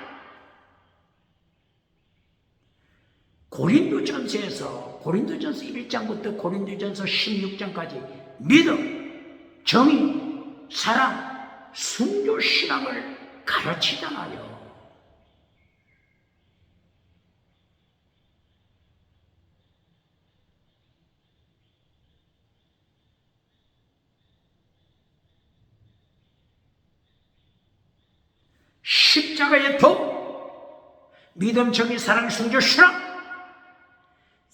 고린도전서에서 1장부터 고린도전서 16장까지 믿음, 정의, 사랑, 순교, 신앙을 가르치잖아요. 십자가의 법, 믿음, 정의, 사랑, 순교, 신앙,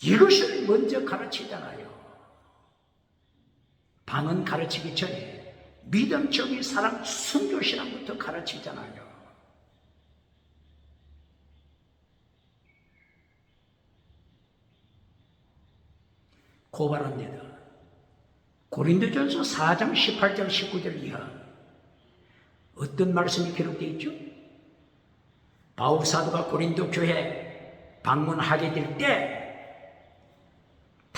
이것을 먼저 가르치잖아요. 방언 가르치기 전에 믿음, 정의, 사랑, 순교, 신앙부터 가르치잖아요. 고발합니다. 고린도전서 4장 18절 19절 이하 어떤 말씀이 기록되어 있죠? 바울 사도가 고린도 교회 방문하게 될 때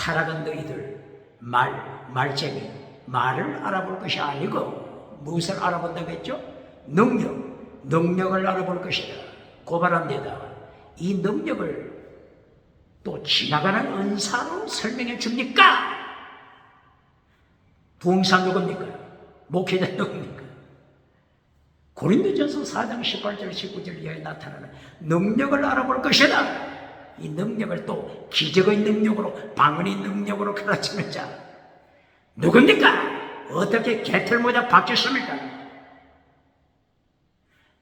타락한 너희들 말쟁이 말을 알아볼 것이 아니고 무엇을 알아본다고 했죠? 능력을 알아볼 것이다. 고발합니다. 이 능력을 또 지나가는 은사로 설명해 줍니까? 부흥사 누굽니까? 목회자 누굽니까? 고린도전서 4장 18절 19절 이하에 나타나는 능력을 알아볼 것이다. 이 능력을 또 기적의 능력으로 방언의 능력으로 가르치는 자 누굽니까? 어떻게 개털모자 바뀌었습니까?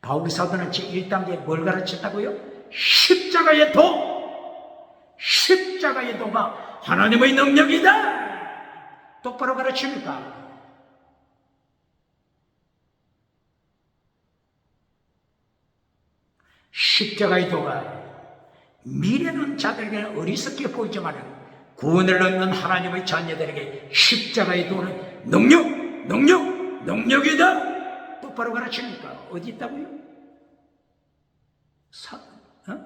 바울 사도는 제1단계에 뭘 가르쳤다고요? 십자가의 도! 십자가의 도가 하나님의 능력이다! 똑바로 가르칩니까? 십자가의 도가 미래는 자들에게는 어리석게 보이지만 구원을 얻는 하나님의 자녀들에게 십자가의 도는 능력이다! 똑바로 가르칩니까? 어디 있다고요?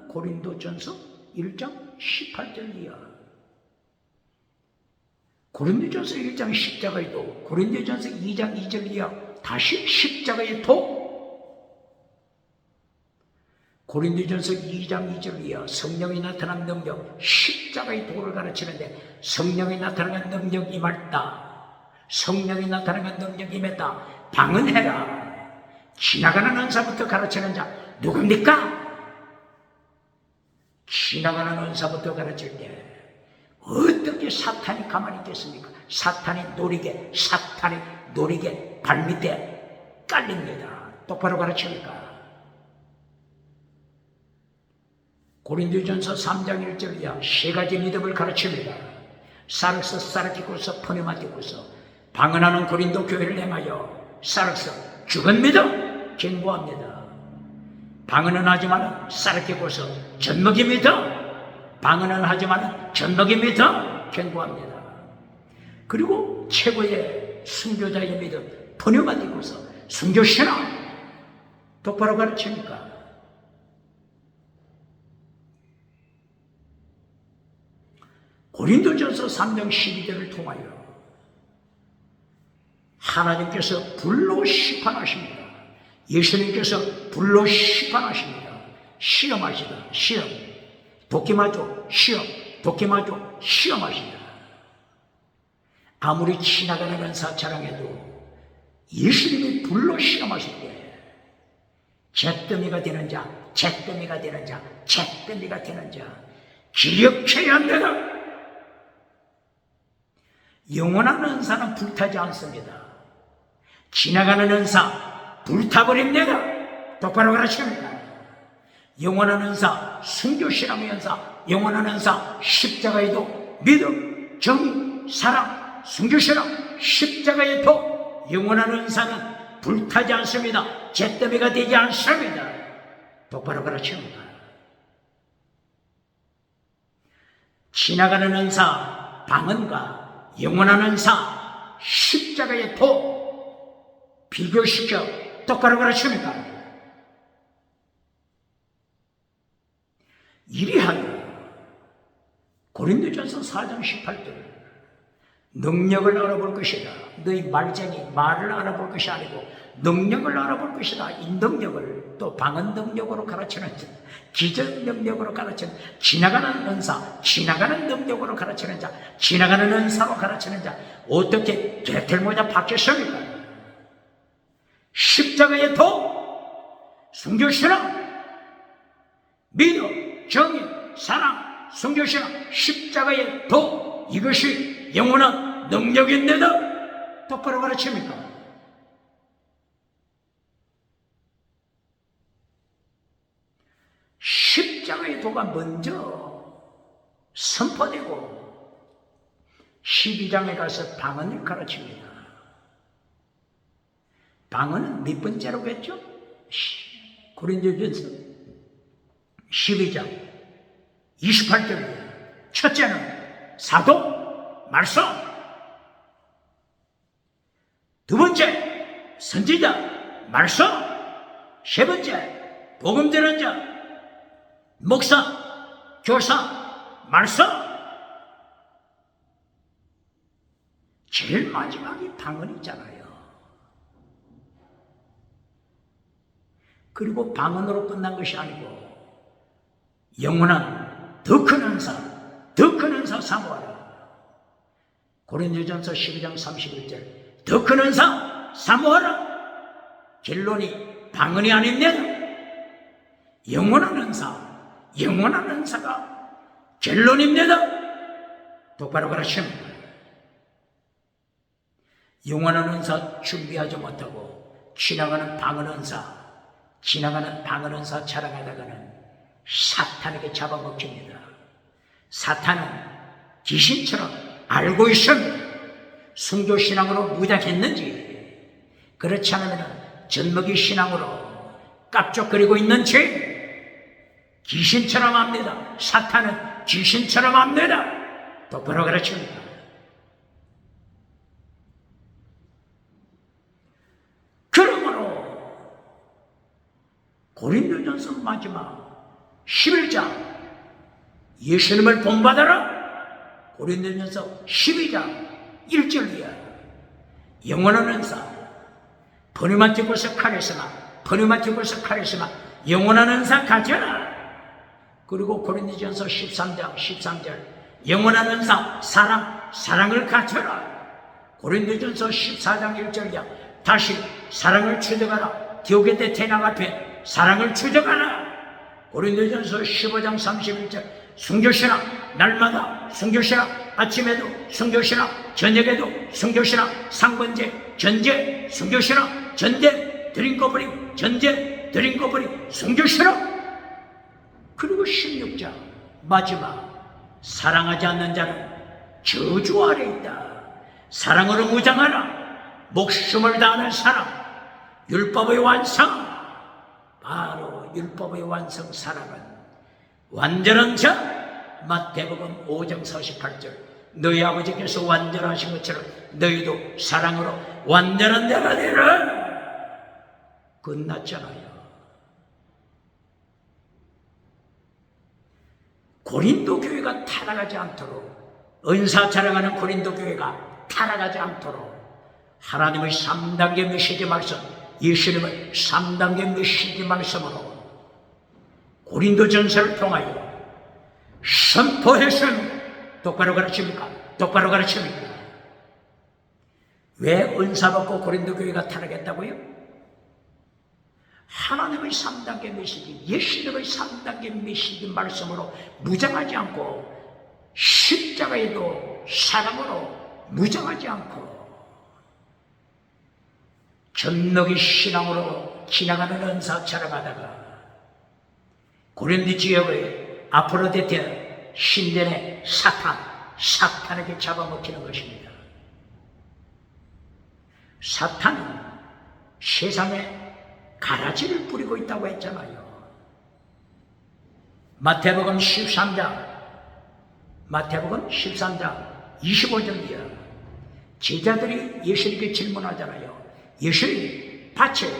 고린도전서 1장 18절 이하. 고린도전서 1장 십자가의 도, 고린도전서 2장 2절 이하 다시 십자가의 도. 고린도전서 2장 2절 이하 성령이 나타난 능력, 십자가의 도를 가르치는데 성령이 나타난 능력이 임했다. 성령이 나타난 능력이 임했다. 방언해라. 지나가는 은사부터 가르치는 자 누굽니까? 지나가는 은사부터 가르칠 때 어떻게 사탄이 가만히 있겠습니까? 사탄이 노리게 발밑에 깔립니다. 똑바로 가르칩니까? 고린도전서 3장 1절 이하 세 가지 믿음을 가르칩니다. 사르스, 사르키고서, 프네마티고서. 방언하는 고린도 교회를 행하여 사르스, 죽은 믿음 경고합니다. 방언은 하지만 사르키고서, 젖먹이 믿음. 방언은 하지만 젖먹이 믿음 경고합니다. 그리고 최고의 순교자의 믿음 프네마티고서, 순교신앙 똑바로 가르칩니까? 고린도전서 3장 12절을 통하여 하나님께서 불로 심판하십니다. 예수님께서 불로 심판하십니다. 시험하시다. 시험. 도끼마죠. 시험. 도끼마죠. 시험하시다. 아무리 지나가는 은사 자랑해도 예수님이 불로 시험하실 때 잿더미가 되는 자, 잿더미가 되는 자, 잿더미가 되는 자 기억해야 한다. 영원한 은사는 불타지 않습니다. 지나가는 은사 불타버립니다. 똑바로 가르칩니다. 영원한 은사 순교신앙의 은사, 영원한 은사 십자가의 도, 믿음, 정의, 사랑, 순교신앙 십자가의 도. 영원한 은사는 불타지 않습니다. 잿더미가 되지 않습니다. 똑바로 가르칩니다. 지나가는 은사 방언과 영원한 은사 십자가의 도 비교시켜 똑바로 가르칩니까? 이리하여 고린도전서 4장 18절 능력을 알아볼 것이다. 너희 말쟁이 말을 알아볼 것이 아니고 능력을 알아볼 것이다. 이 능력을 또 방언 능력으로 가르치는 자, 기적 능력으로 가르치는 지나가는 은사, 지나가는 능력으로 가르치는 자, 지나가는 은사로 가르치는 자 어떻게 개털모자 박혔습니까? 십자가의 도, 순교신앙, 믿음, 정의, 사랑, 순교신앙, 십자가의 도 이것이 영원한 능력인데도 똑바로 가르칩니까? 십자가의 도가 먼저 선포되고 12장에 가서 방언을 가르칩니다. 방언은 몇 번째로겠죠? 고린도전서 12장 28절입니다. 첫째는 사도, 말씀. 두 번째, 선지자, 말씀. 세 번째, 복음 전하는 자, 목사, 교사, 말씀. 제일 마지막이 방언이잖아요. 그리고 방언으로 끝난 것이 아니고 영원한 더 큰 은사, 더 큰 은사 사모하라. 고린도전서 12장 31절 더 큰 은사 사모하라. 결론이 방언이 아닙니다. 영원한 은사, 영원한 은사가 결론입니다. 똑바로 가르칩니다. 영원한 은사 준비하지 못하고 지나가는 방언 은사, 지나가는 방언 은사 자랑하다가는 사탄에게 잡아먹힙니다. 사탄은 귀신처럼 알고 있습니다. 순교신앙으로 무장했는지 그렇지 않으면 젖먹이 신앙으로 깝죽거리고 있는지 귀신처럼 합니다. 사탄은 귀신처럼 합니다. 똑바로 가르칩니다. 그러므로 고린도전서 마지막 11장 예수님을 본받아라. 고린도전서 12장 1절이야. 영원한 은사 버리마티고스 카리스마, 버리마티고스 카리스마 영원한 은사 가져라. 그리고 고린도전서 13장 13절 영원한 은사 사랑, 사랑을 가져라. 고린도전서 14장 1절이야. 다시 사랑을 추적하라. 디오게데 대낙 앞에 사랑을 추적하라. 고린도전서 15장 31절 순교신앙 날마다 순교신앙 아침에도 순교신앙 저녁에도 순교신앙 상번제 전제 순교신앙 전제 드림거버림 전제 드림거버림 순교신앙. 그리고 16장 마지막 사랑하지 않는 자는 저주 아래 있다. 사랑으로 무장하라. 목숨을 다하는 사랑 율법의 완성. 바로 율법의 완성 사랑은 완전한 자 마태복음 5장 48절 너희 아버지께서 완전하신 것처럼 너희도 사랑으로 완전한 자가 되라. 끝났잖아요. 고린도 교회가 타락하지 않도록 은사 자랑하는 고린도 교회가 타락하지 않도록 하나님의 3단계 메시지 말씀 예수님의 3단계 메시지 말씀으로 고린도전서를 통하여 선포했습니다. 똑바로 가르칩니까? 똑바로 가르칩니까? 왜 은사 받고 고린도 교회가 타락했다고요? 하나님의 3단계 메시지, 예수님의 3단계 메시지 말씀으로 무장하지 않고 십자가에도 사랑으로 무장하지 않고 젖먹이 신앙으로 지나가는 은사 자랑하다가 고린도 지역의 아프로디테 신전의 사탄에게 잡아먹히는 것입니다. 사탄은 세상에 가라지를 뿌리고 있다고 했잖아요. 마태복음 13장 마태복음 13장 25절이야. 제자들이 예수님께 질문하잖아요. 예수님, 밭에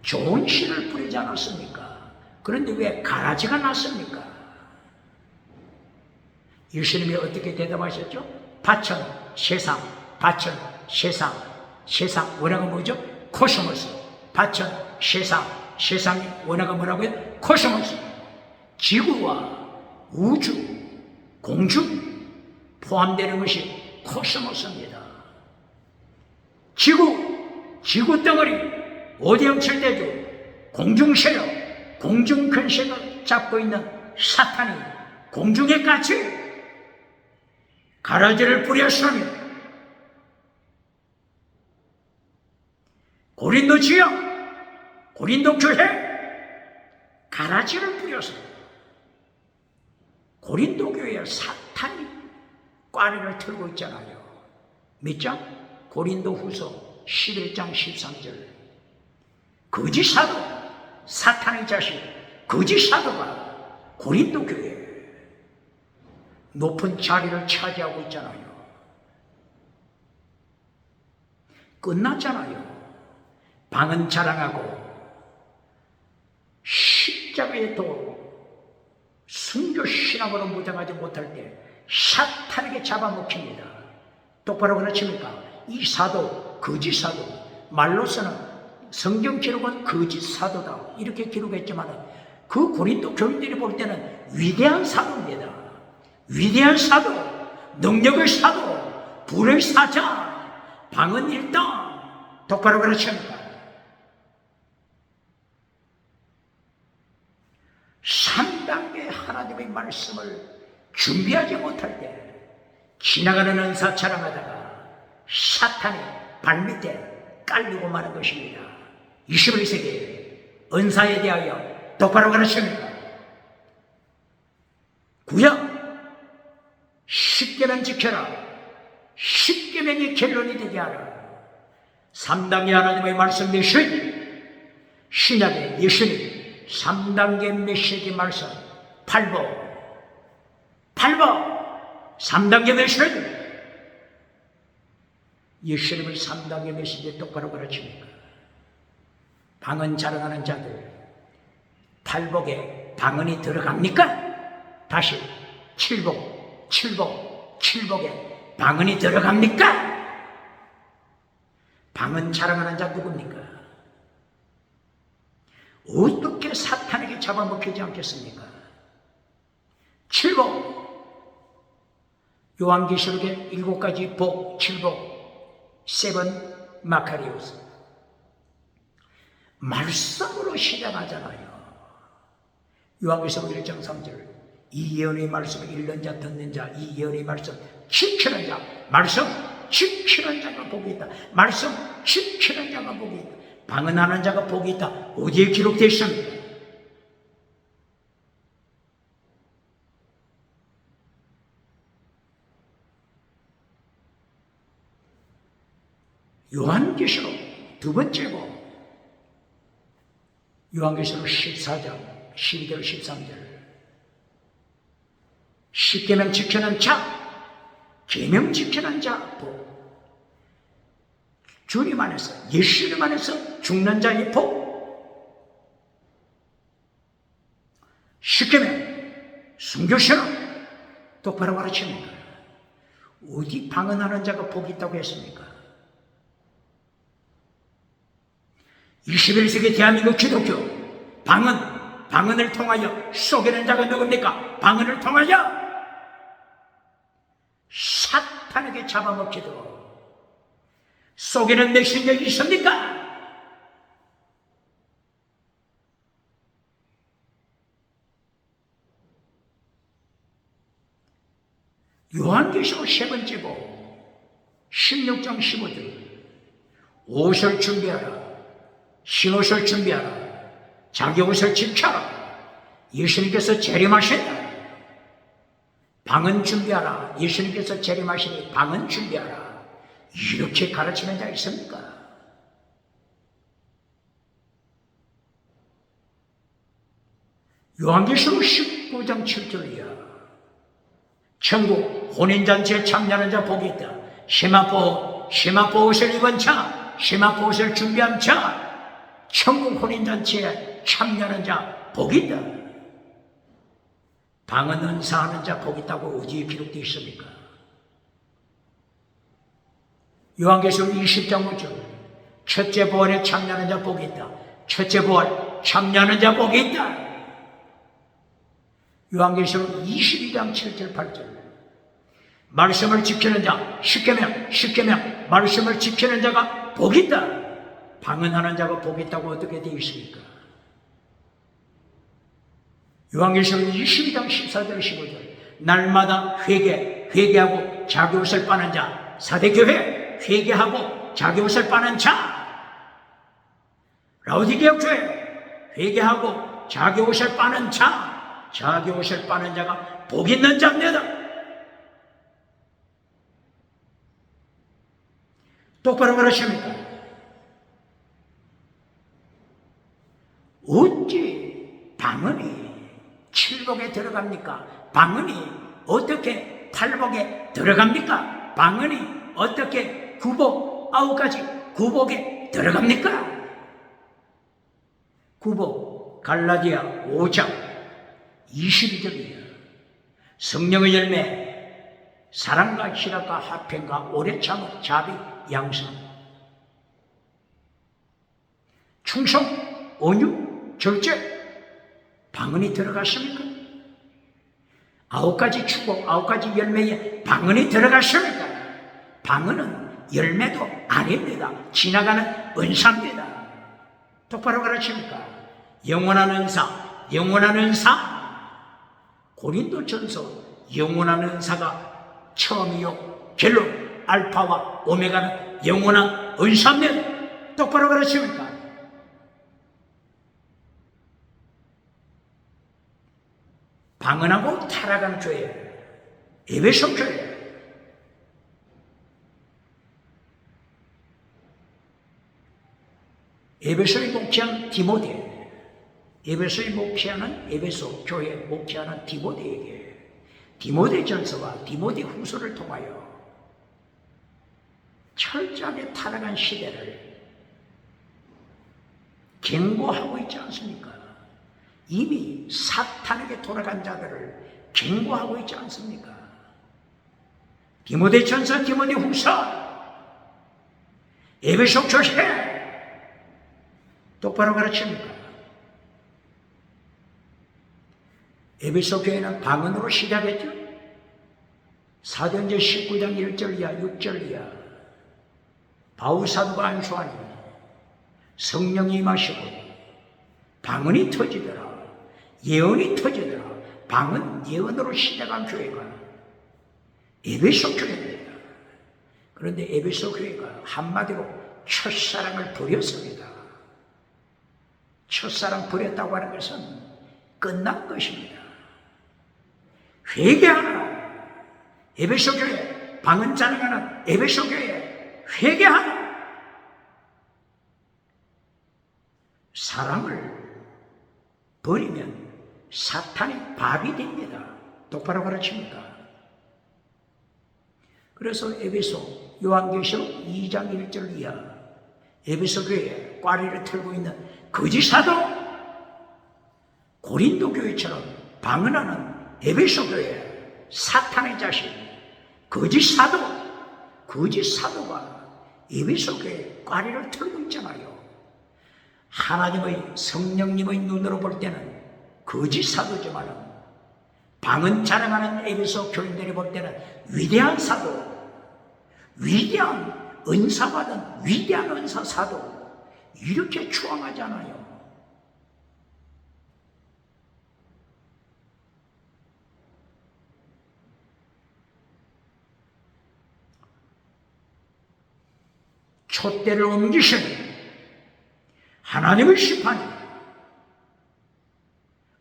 좋은 씨를 뿌리지 않았습니까? 그런데 왜 가라지가 났습니까? 예수님이 어떻게 대답하셨죠? 밭은 세상, 밭은 세상, 세상 원어가 뭐죠? 코스모스. 밭은 세상, 세상이 원어가 뭐라고요? 코스모스. 지구와 우주, 공중 포함되는 것이 코스모스입니다. 지구 덩어리, 오대형 칠대주, 공중 세력, 공중 근세를 잡고 있는 사탄이 공중에 같이 가라지를 뿌렸으니 고린도 지역, 고린도 교회 가라지를 뿌려서 고린도 교회에 사탄이 꽈리를 틀고 있잖아요. 몇 장? 고린도 후서 11장 13절. 거짓 사도, 사탄의 자식, 거짓 사도가 고린도 교회에 높은 자리를 차지하고 있잖아요. 끝났잖아요. 방은 자랑하고 십자가에 또 순교 신앙으로 무장하지 못할 때 사탄에게 잡아먹힙니다. 똑바로 그렇습니까? 이 사도, 거짓 사도, 말로서는 성경 기록은 거짓 사도다 이렇게 기록했지만 그 고린도 교인들이 볼 때는 위대한 사도입니다. 위대한 사도, 능력의 사도, 불의 사자, 방은 일당. 똑바로 그렇습니까? 3단계 하나님의 말씀을 준비하지 못할 때 지나가는 은사 자랑하다가 사탄의 발밑에 깔리고 마는 것입니다. 21세기 은사에 대하여 똑바로 가르칩니다. 구약 10계명 지켜라. 10계명의 결론이 되게 하라. 3단계 하나님의 말씀 메시지, 신약의 예수님 3단계 메시지 말씀 8보 3단계 메시지. 예수님의 3단계 메시지에 똑바로 가르칩니까? 방언 자랑하는 자들 8복에 방언이 들어갑니까? 다시 7복에 방언이 들어갑니까? 방언 자랑하는 자 누굽니까? 어떻게 사탄에게 잡아먹히지 않겠습니까? 7복 요한계시록의 7가지 복, 7복 세븐 마카리오스 말씀으로 시작하잖아요. 요한계시록 1장 3절 이 예언의 말씀을 읽는 자 듣는 자 이 예언의 말씀 지키는 자 말씀 지키는 자가 복이 있다. 말씀 지키는 자가 복이 있다. 방언하는 자가 복이 있다. 어디에 기록되어 있습니까? 요한계시록 두 번째 복 요한계시록 14장 12절 13절 10계명 지키는 자 계명 지키는 자 복 주님 안에서 예수님 안에서 죽는 자의 복 10계명 순교신앙 똑바로 가르칩니까? 어디 방언하는 자가 복이 있다고 했습니까? 21세기 대한민국 기독교 방언을 통하여 속이는 자가 누굽니까? 방언을 통하여 사탄에게 잡아먹히도록 속이는 메신저가 있습니까? 요한계시록 세 번째 복 16장 15절 옷을 준비하라 신옷을 준비하라 자기 옷을 지켜라 예수님께서 재림하신다 방언 준비하라 예수님께서 재림하시니 방언 준비하라 이렇게 가르치는 자 있습니까? 요한계시록 19장 7절이야 천국 혼인잔치에 참여하는 자 복이 있다. 심화보 옷을 입은 자, 심화보 옷을 준비한 자, 천국 혼인잔치에 참여하는 자 복이 있다. 방언 은사하는 자 복이 있다고 어디에 기록되어 있습니까? 요한계시록 20장 5절 첫째 부활에 참여하는 자 복이 있다. 첫째 부활 참여하는 자 복이 있다. 요한계시록 22장 7절 8절 말씀을 지키는 자 십계명 말씀을 지키는 자가 복이 있다. 방언하는 자가 복이 있다고 어떻게 되어 있습니까? 요한계시록 22장 14절 15절 날마다 회개하고 자기 옷을 빠는 자 사대교회 회개하고 자기 옷을 빠는 자 라오디게아 교회 회개하고 자기 옷을 빠는 자 자기 옷을 빠는 자가 복 있는 자입니다. 똑바로 그러십니까? 어찌 방언이 칠복에 들어갑니까? 방언이 어떻게 팔복에 들어갑니까? 방언이 어떻게 구복 9가지 구복에 들어갑니까? 구복 갈라디아 5장 22절이에요. 성령의 열매 사랑과 희락과 화평과 오래 참음 자비 양선 충성 온유 절제 방언이 들어갔습니까? 9가지 축복 9가지 열매에 방언이 들어갔습니까? 방언은 열매도 아닙니다. 지나가는 은사입니다. 똑바로 가르칩니까? 영원한 은사 고린도전서 영원한 은사가 처음이요 결론 알파와 오메가는 영원한 은사입니다. 똑바로 가르칩니까? 방언하고 타락한 교회 에베소 교회 에베소의 목회한 디모데 에베소의 목회하는 에베소 교회 목회하는 디모데에게 디모데전서와 디모데 후서를 통하여 철저하게 타락한 시대를 경고하고 있지 않습니까? 이미 사탄에게 돌아간 자들을 경고하고 있지 않습니까? 디모데전서 디모데 후서 에베소 교회 똑바로 가르칩니까? 에베소 교회는 방언으로 시작했죠. 사도행전 19장 1절 이하 6절 이하 바울사도가 안수하니 성령이 임하시고 방언이 터지더라. 예언이 터지더라. 방언 예언으로 시작한 교회가 에베소 교회입니다. 그런데 에베소 교회가 한마디로 첫사랑을 버렸습니다. 첫사랑 버렸다고 하는 것은 끝난 것입니다. 회개하라. 에베소 교회 방언 자랑하는 에베소 교회 회개하라. 사랑을 버리면 사탄의 밥이 됩니다. 똑바로 가르칩니까? 그래서 에베소 요한계시록 2장 1절 이하 에베소 교회에 꽈리를 틀고 있는 거짓 사도 고린도 교회처럼 방언하는 에베소 교회 사탄의 자식 거짓 사도가 에베소 교회에 꽈리를 틀고 있잖아요. 하나님의 성령님의 눈으로 볼 때는 거짓 사도지만 방언 자랑하는 에베소 교인들이 볼 때는 위대한 사도, 위대한 은사 받은 위대한 은사 사도 이렇게 추앙하잖아요. 촛대를 옮기시는 하나님의 심판이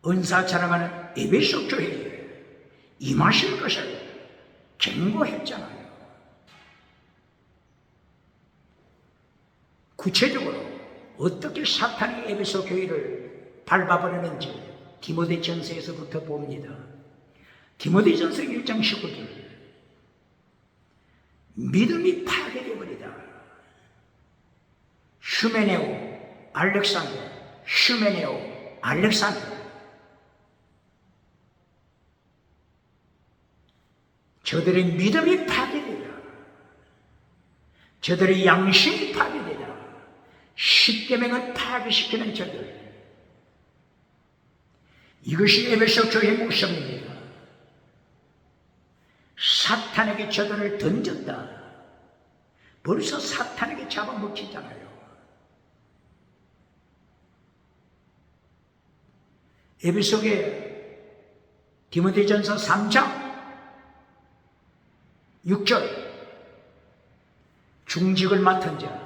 은사 자랑하는 에베소 교회에 임하실 것을 경고했잖아요. 구체적으로 어떻게 사탄이 에베소 교회를 밟아버리는지 디모데전서에서부터 봅니다. 디모데전서 1장 19절. 믿음이 파괴되어버리다. 휴메네오 알렉산더, 휴메네오 알렉산더. 저들의 믿음이 파괴되다. 저들의 양심이 파괴되다. 십계명을 파괴시키는 저들. 이것이 에베소 교회의 모습입니다. 사탄에게 저들을 던졌다. 벌써 사탄에게 잡아먹히잖아요. 에베소교회 디모데전서 3장 6절. 중직을 맡은 자.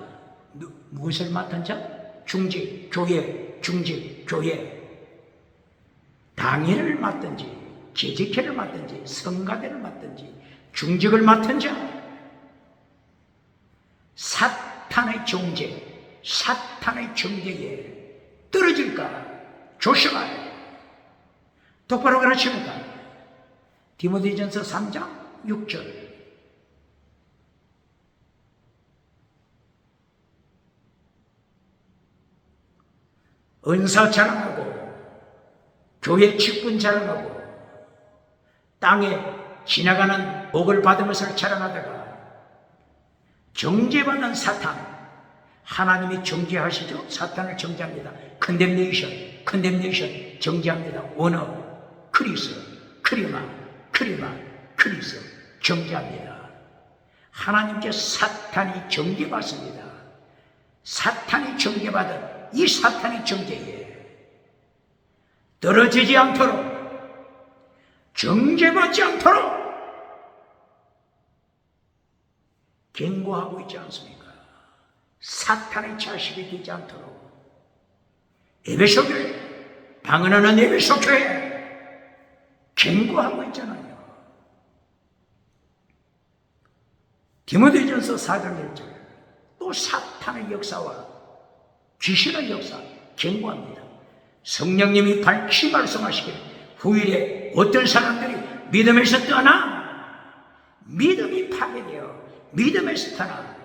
무엇을 맡은 자? 중직, 교회, 중직, 교회. 당회를 맡든지, 계직회를 맡든지, 성가대를 맡든지, 중직을 맡은 자. 사탄의 정죄, 사탄의 정죄에 떨어질까 조심하라. 똑바로 가르칩니다. 디모데전서 3장 6절. 은사 자랑하고 교회 직분 자랑하고 땅에 지나가는 복을 받은 것을 자랑하다가 정죄받는 사탄, 하나님이 정죄하시죠? 사탄을 정죄합니다. 컨뎀네이션 정죄합니다. 원어, 크리스, 크리마, 크리스 정죄합니다. 하나님께 사탄이 정죄받습니다. 사탄이 정죄받은 이 사탄의 정죄에 떨어지지 않도록, 정죄받지 않도록 경고하고 있지 않습니까? 사탄의 자식이 되지 않도록. 에베소 교회, 방언하는 에베소 교회 경고하고 있잖아요. 디모데전서 4장 1절. 또 사탄의 역사와 귀신의 역사 경고합니다. 성령님이 밝히 말씀하시길 후일에 어떤 사람들이 믿음에서 떠나, 믿음이 파괴되어 믿음에서 떠나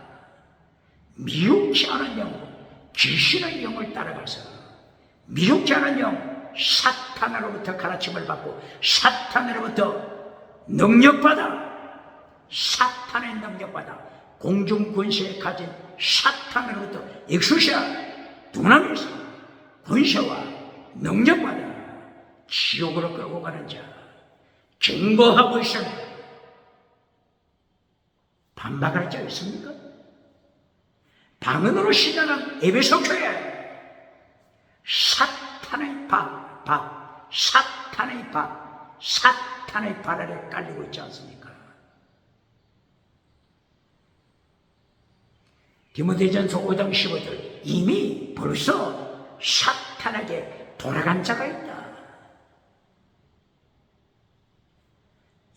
미혹지 않은 영, 귀신의 영을 따라가서 미혹지 않은 영, 사탄으로부터 가르침을 받고 사탄으로부터 능력받아, 사탄의 능력받아 공중 권세에 가진 사탄으로부터 엑수시아 두나미스 권세와 능력받아 지옥으로 끌고 가는 자 경고하고 있습니다. 반박할 자 있습니까? 방언으로 시작한 에베소 교회, 사탄의 사탄의 발 아래 깔리고 있지 않습니까? 디모데전서 5장 15절. 이미 벌써 사탄에게 돌아간 자가 있다.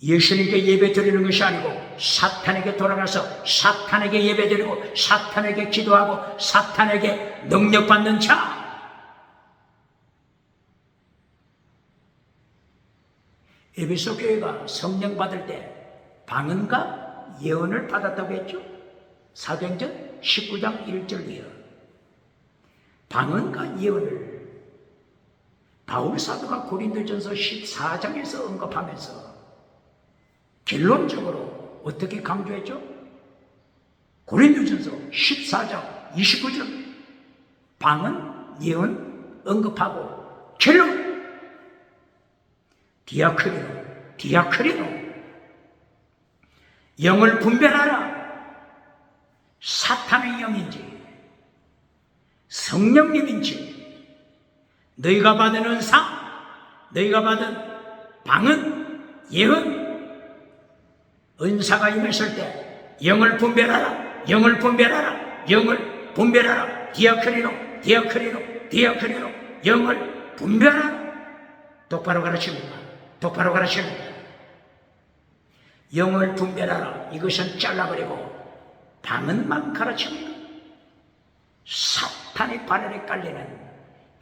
예수님께 예배 드리는 것이 아니고 사탄에게 돌아가서 사탄에게 예배 드리고 사탄에게 기도하고 사탄에게 능력받는 자. 에베소 교회가 성령 받을 때 방언과 예언을 받았다고 했죠. 사도행전 19장 1절이요. 방언과 예언을 바울 사도가 고린도전서 14장에서 언급하면서 결론적으로 어떻게 강조했죠? 고린도전서 14장 29절 방언, 예언 언급하고 결론 디아크리노 영을 분별하라. 사탄의 영인지 성령님인지 너희가 받은 은사, 너희가 받은 방언, 예언, 은사가 임했을 때 영을 분별하라. 디아크리노 영을 분별하라. 똑바로 가르칩니다. 영을 분별하라. 이것은 잘라버리고 방언만 가르칩니다. 사탄의 발 아래 깔리는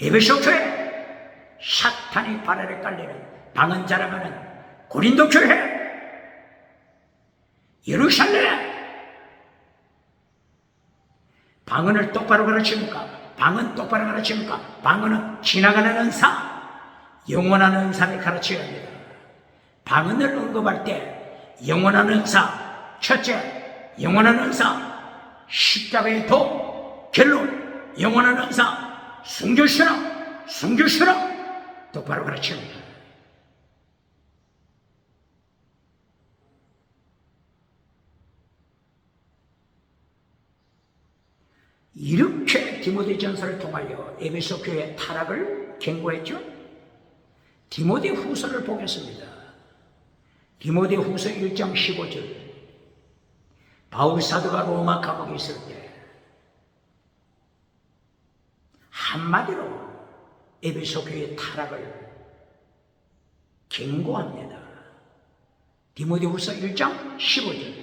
에베소 교회, 사탄의 발 아래 깔리는 방언 자랑하는 고린도 교회, 예루살렘. 방언을 똑바로 가르칩니까? 방언 똑바로 가르칩니까? 방언은 지나가는 은사, 영원한 은사를 가르쳐야 합니다. 방언을 언급할 때 영원한 은사, 첫째 영원한 은사, 십자가의 도, 결론 영원한 은사, 순교신앙, 순교신앙 똑바로 가르칩니다. 이렇게 디모데전서를 통하여 에베소 교회의 타락을 경고했죠. 디모데후서를 보겠습니다. 디모데후서 1장 15절. 바울 사도가 로마 감옥에 있을 때 한마디로 에베소 교회의 타락을 경고합니다. 디모데후서 1장 15절.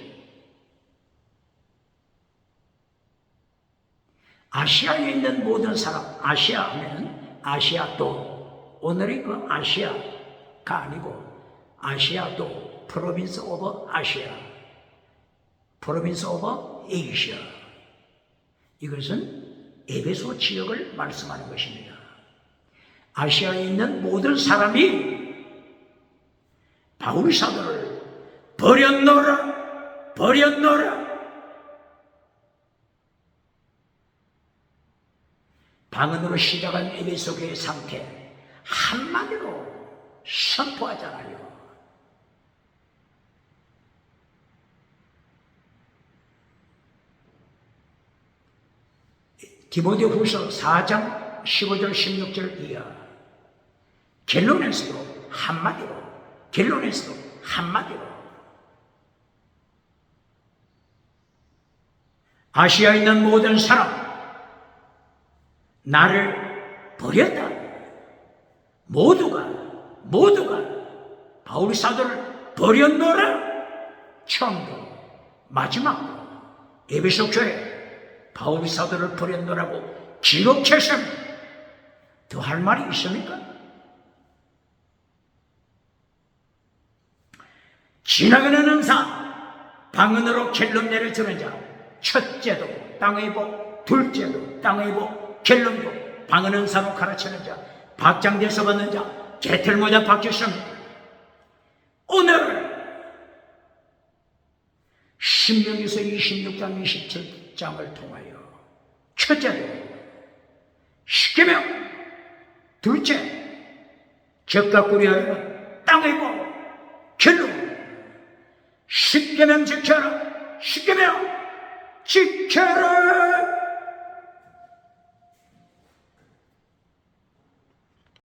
아시아에 있는 모든 사람, 아시아 하면 아시아도, 오늘의 그 아시아가 아니고 아시아도, 프로빈스 오브 아시아, 프로빈스 오브 에이시아. 이것은 에베소 지역을 말씀하는 것입니다. 아시아에 있는 모든 사람이 바울 사도를 버렸노라, 버렸노라. 방언으로 시작한 에베소 교회의 상태 한마디로 선포하잖아요. 디모데후서 4장 15절 16절 이하. 결론에서도 한마디로, 결론에서도 한마디로 아시아에 있는 모든 사람 나를 버렸다. 모두가 바울 사도를 버렸노라. 처음도 마지막도 에베소 교회 바울 사도를 버렸노라고 기록해서 더 할 말이 있습니까? 지나가는 은사, 방언으로 결론 내려주는 자, 첫째도 땅의 복, 둘째도 땅의 복, 결론도 방언 은사로 가르치는 자, 박장대서 받는 자, 개털모자 박주십니다. 오늘 신명기서 26장 27장을 통하여 첫째도 십계명, 둘째 적각구리하는 땅의 복, 결론 십계명 지켜라, 십계명 지켜라.